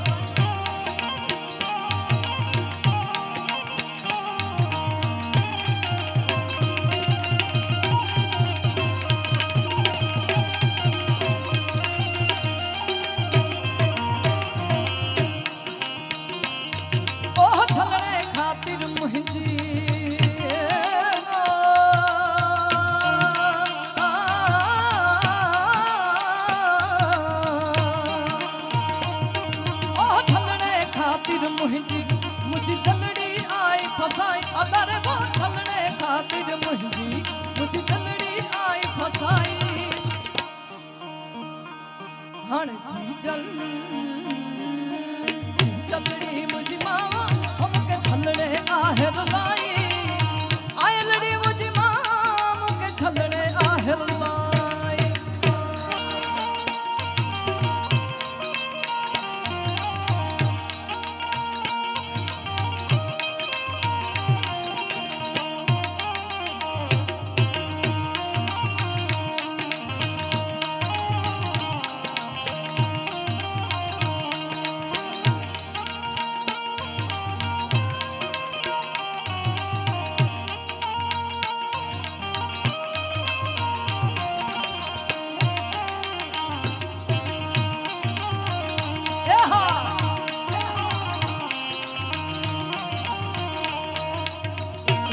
मुझी दलड़ी आई फसाई अदर वो छलड़े खातिर मुझी दलड़ी आई फसाई हण जी जलड़ी मुझी मावा हमके छलड़े आहे रुलाई आयलड़ी मुझी मां मुके छलड़े आहे रुलाई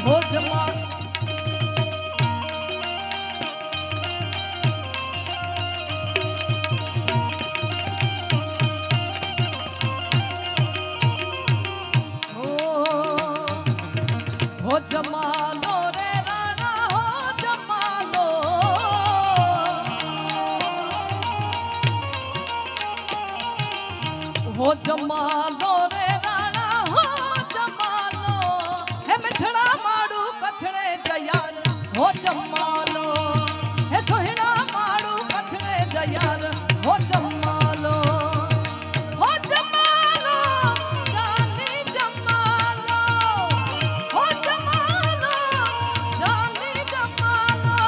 हो जमा हो जमालो रे राणा हो जमालो हो जमालो रे राणा हो जमालो हे मिठड़ा माड़ू कछड़े जयार हो जमालो हे सोहिना माड़ू कछड़े जयार हो जमालो हो जमालो जानी जमालो हो जमालो जानी जमालो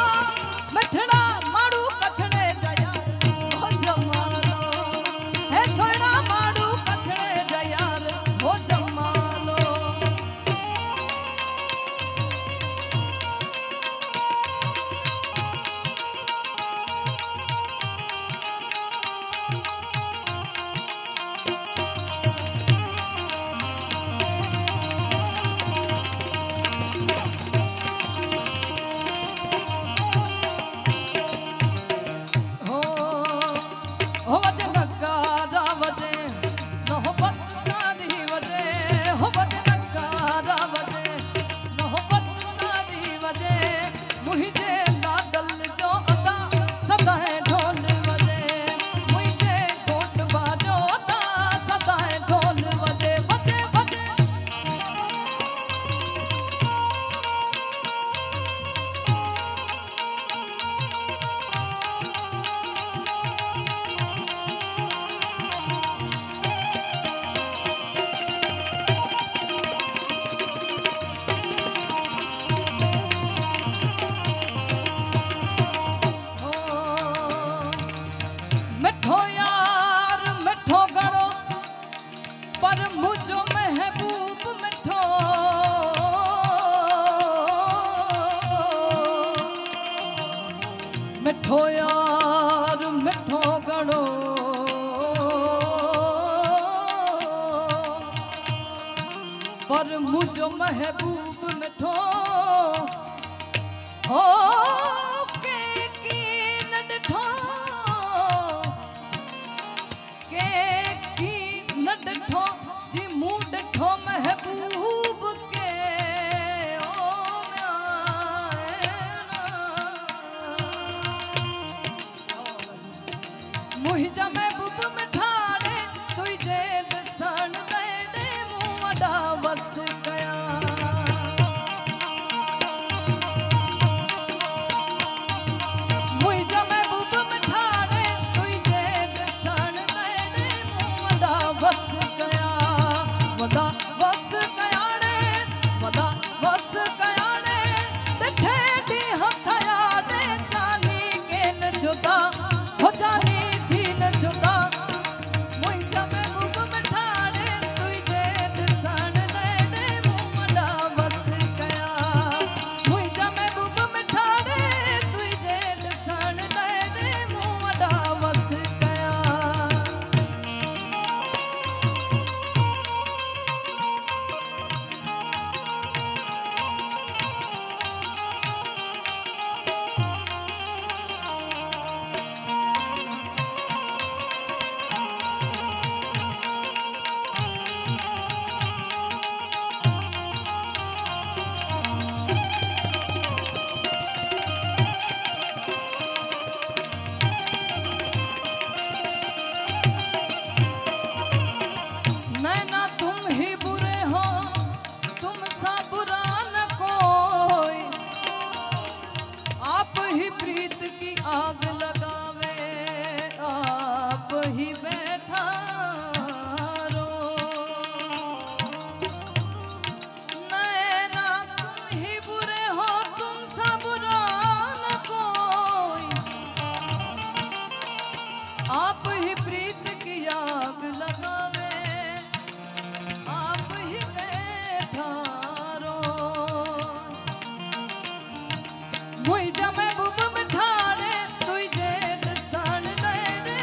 मिठड़ा माड़ू कछड़े जयार हो जमालो हे सोहिना माड़ू कछड़े जयार हो जमालो हो वजे नगारा वजे मोहब्बत सारी वजे हो वजे नगारा वजे मोहब्बत सारी वजे मुझे लाडल जो अदा सदा है ढोल वजे मुझे कोट बाजो अदा सदा है ढोल वजे वजे वजे मिठो यार मिठो गणो पर मुझो महबूब मिठो मिठो यार मिठो गणो पर मुझो महबूब मिठो हो के की न ॾिठो की न ॾिठो जी मूं ॾिठो महबूब के ओ वडा वस गया मुझा महबूब मिठाने तुझे दसन नैने वडा वस गया वडा वस गया ने वडा वस गया ने ते दी हथया ने जानी के न जुदा हो जानी थी न जुदा मुझा महबूब मिठाने तुझे दसन नैने वडा वस गया मुझा महबूब मिठाने तुझे दसन नैने वडा वस गया नैना तुम ही बुरे हो तुम सा बुरा न कोई आप ही प्रीत की आग लगावे आप ही बैठा रो नैना तुम ही बुरे हो तुम सा बुरा न कोई आप ही प्रीत की आग लगावे आप ही बैठा रो मुझा महबूब मिठाने तुझे दसन नैने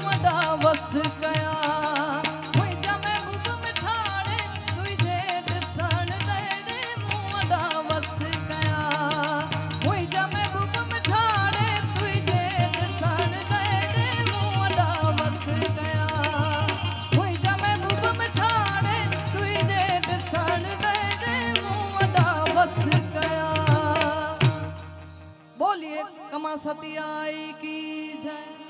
वडा वस गया मुझा महबूब मिठाने तुझे दसन नैने वडा वस गया मुझा महबूब मिठाने तुझे दसन नैने वडा वस गया मुझा महबूब मिठाने तुझे दसन नैने वडा वस गया बोलिए कमा सती आई की जय।